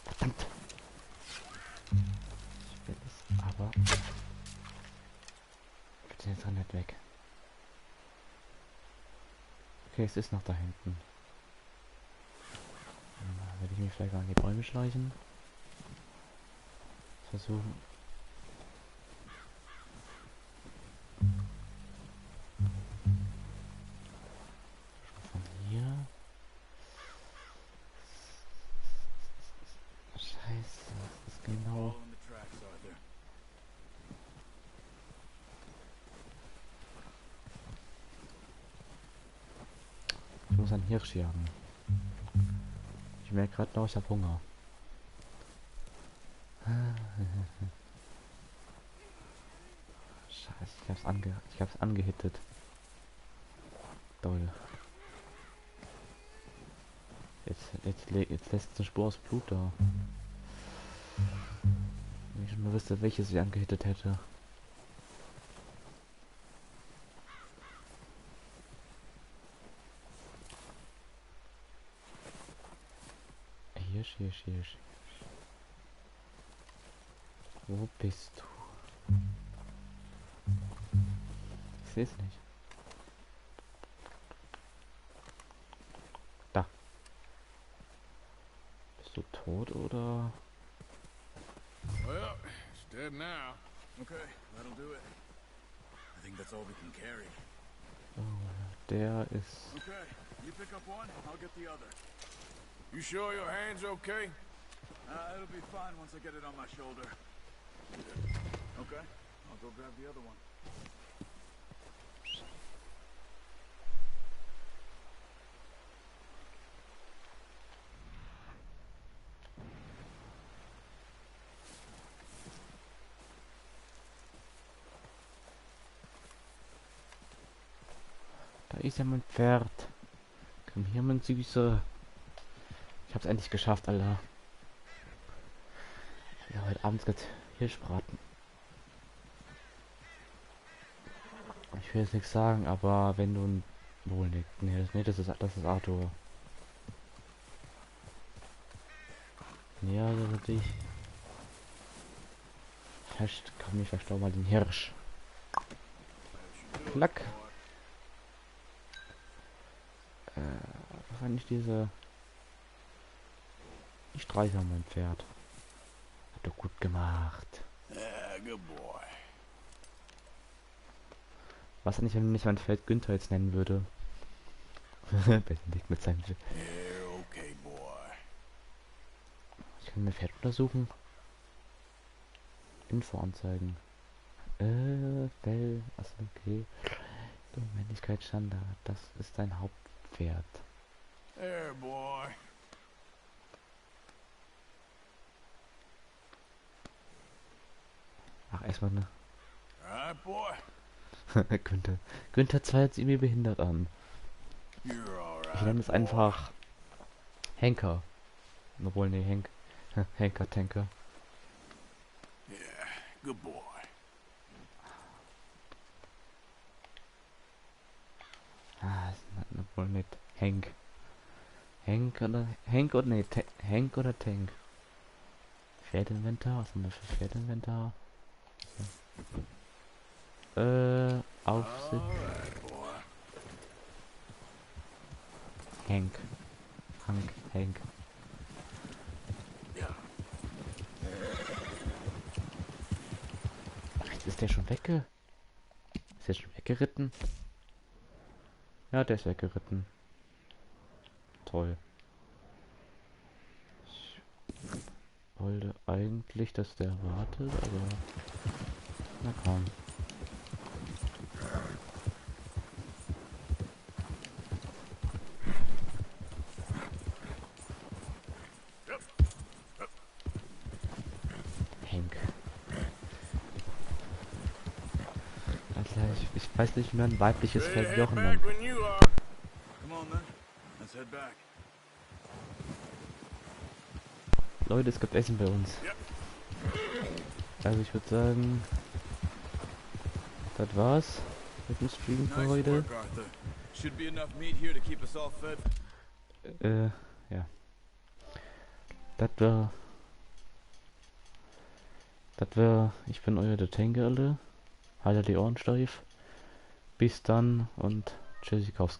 Verdammt. Ich will es, aber... Bitte jetzt nicht weg. Okay, es ist noch da hinten. Dann werde ich mich vielleicht an die Bäume schleichen. Versuchen. Von hier. Scheiße, das ist genau. Ich muss einen Hirsch jagen. Ich merke gerade noch, ich habe Hunger. Scheiße, ich hab's angehittet. Toll. Jetzt lässt eine Spur aus Blut da. Wenn ich schon mal wüsste, welches ich angehittet hätte. Hirsch. Wo bist du? Ich sehe es nicht. Da. Bist du tot oder? Well, it's dead now. Okay, that'll do it. I think that's all we can carry. Oh, der ist. Okay, you pick up one, I'll get the other. You sure your hand's okay? It'll be fine once I get it on my shoulder. Okay, I'll go grab the other one. Da ist ja mein Pferd. Komm hier, mein Süße. Ich hab's endlich geschafft, Alter. Ja, heute Abend wird Hirschbraten. Ich will jetzt nichts sagen, aber wenn du ein... Wohl nicht. Nee, das ist Arthur. Ja, also dich. Fest, komm, ich verstau mal den Hirsch. Klack. Was war nicht diese... Ich streiche mein Pferd. Hat doch gut gemacht. Yeah, good boy. Was eigentlich, wenn mich mein Pferd Günther jetzt nennen würde? Benedikt mit seinem... Ich kann mein Pferd untersuchen. Info anzeigen. Fell... Achso, okay. Männlichkeitsstandard. Das ist dein Hauptpferd. There, boy. Ach, erstmal ne. Right, boy. Günther. Günther 2 hört sich irgendwie behindert an. Ich nenne es einfach Henker. Obwohl, ne, Henker, Tanker. Yeah, good boy. Ah, obwohl nicht. Henk oder ne, Henk oder Tank. Pferdinventar, was haben wir für Pferdinventar? Aufsicht. Henk. Ach, jetzt ist der schon wegge... Ist der schon weggeritten? Ja, der ist weggeritten. Toll. Ich wollte eigentlich, dass der wartet, aber... Na komm. Henk. Also ich weiß nicht, wie man ein weibliches Pferd Jochen nennt. Leute, es gibt Essen bei uns. Also ich würde sagen, das war's mit dem Stream für heute. Ja. Das wär, ich bin euer der Tanke alle. Haltet die Ohren steif. Bis dann und tschüssikowski.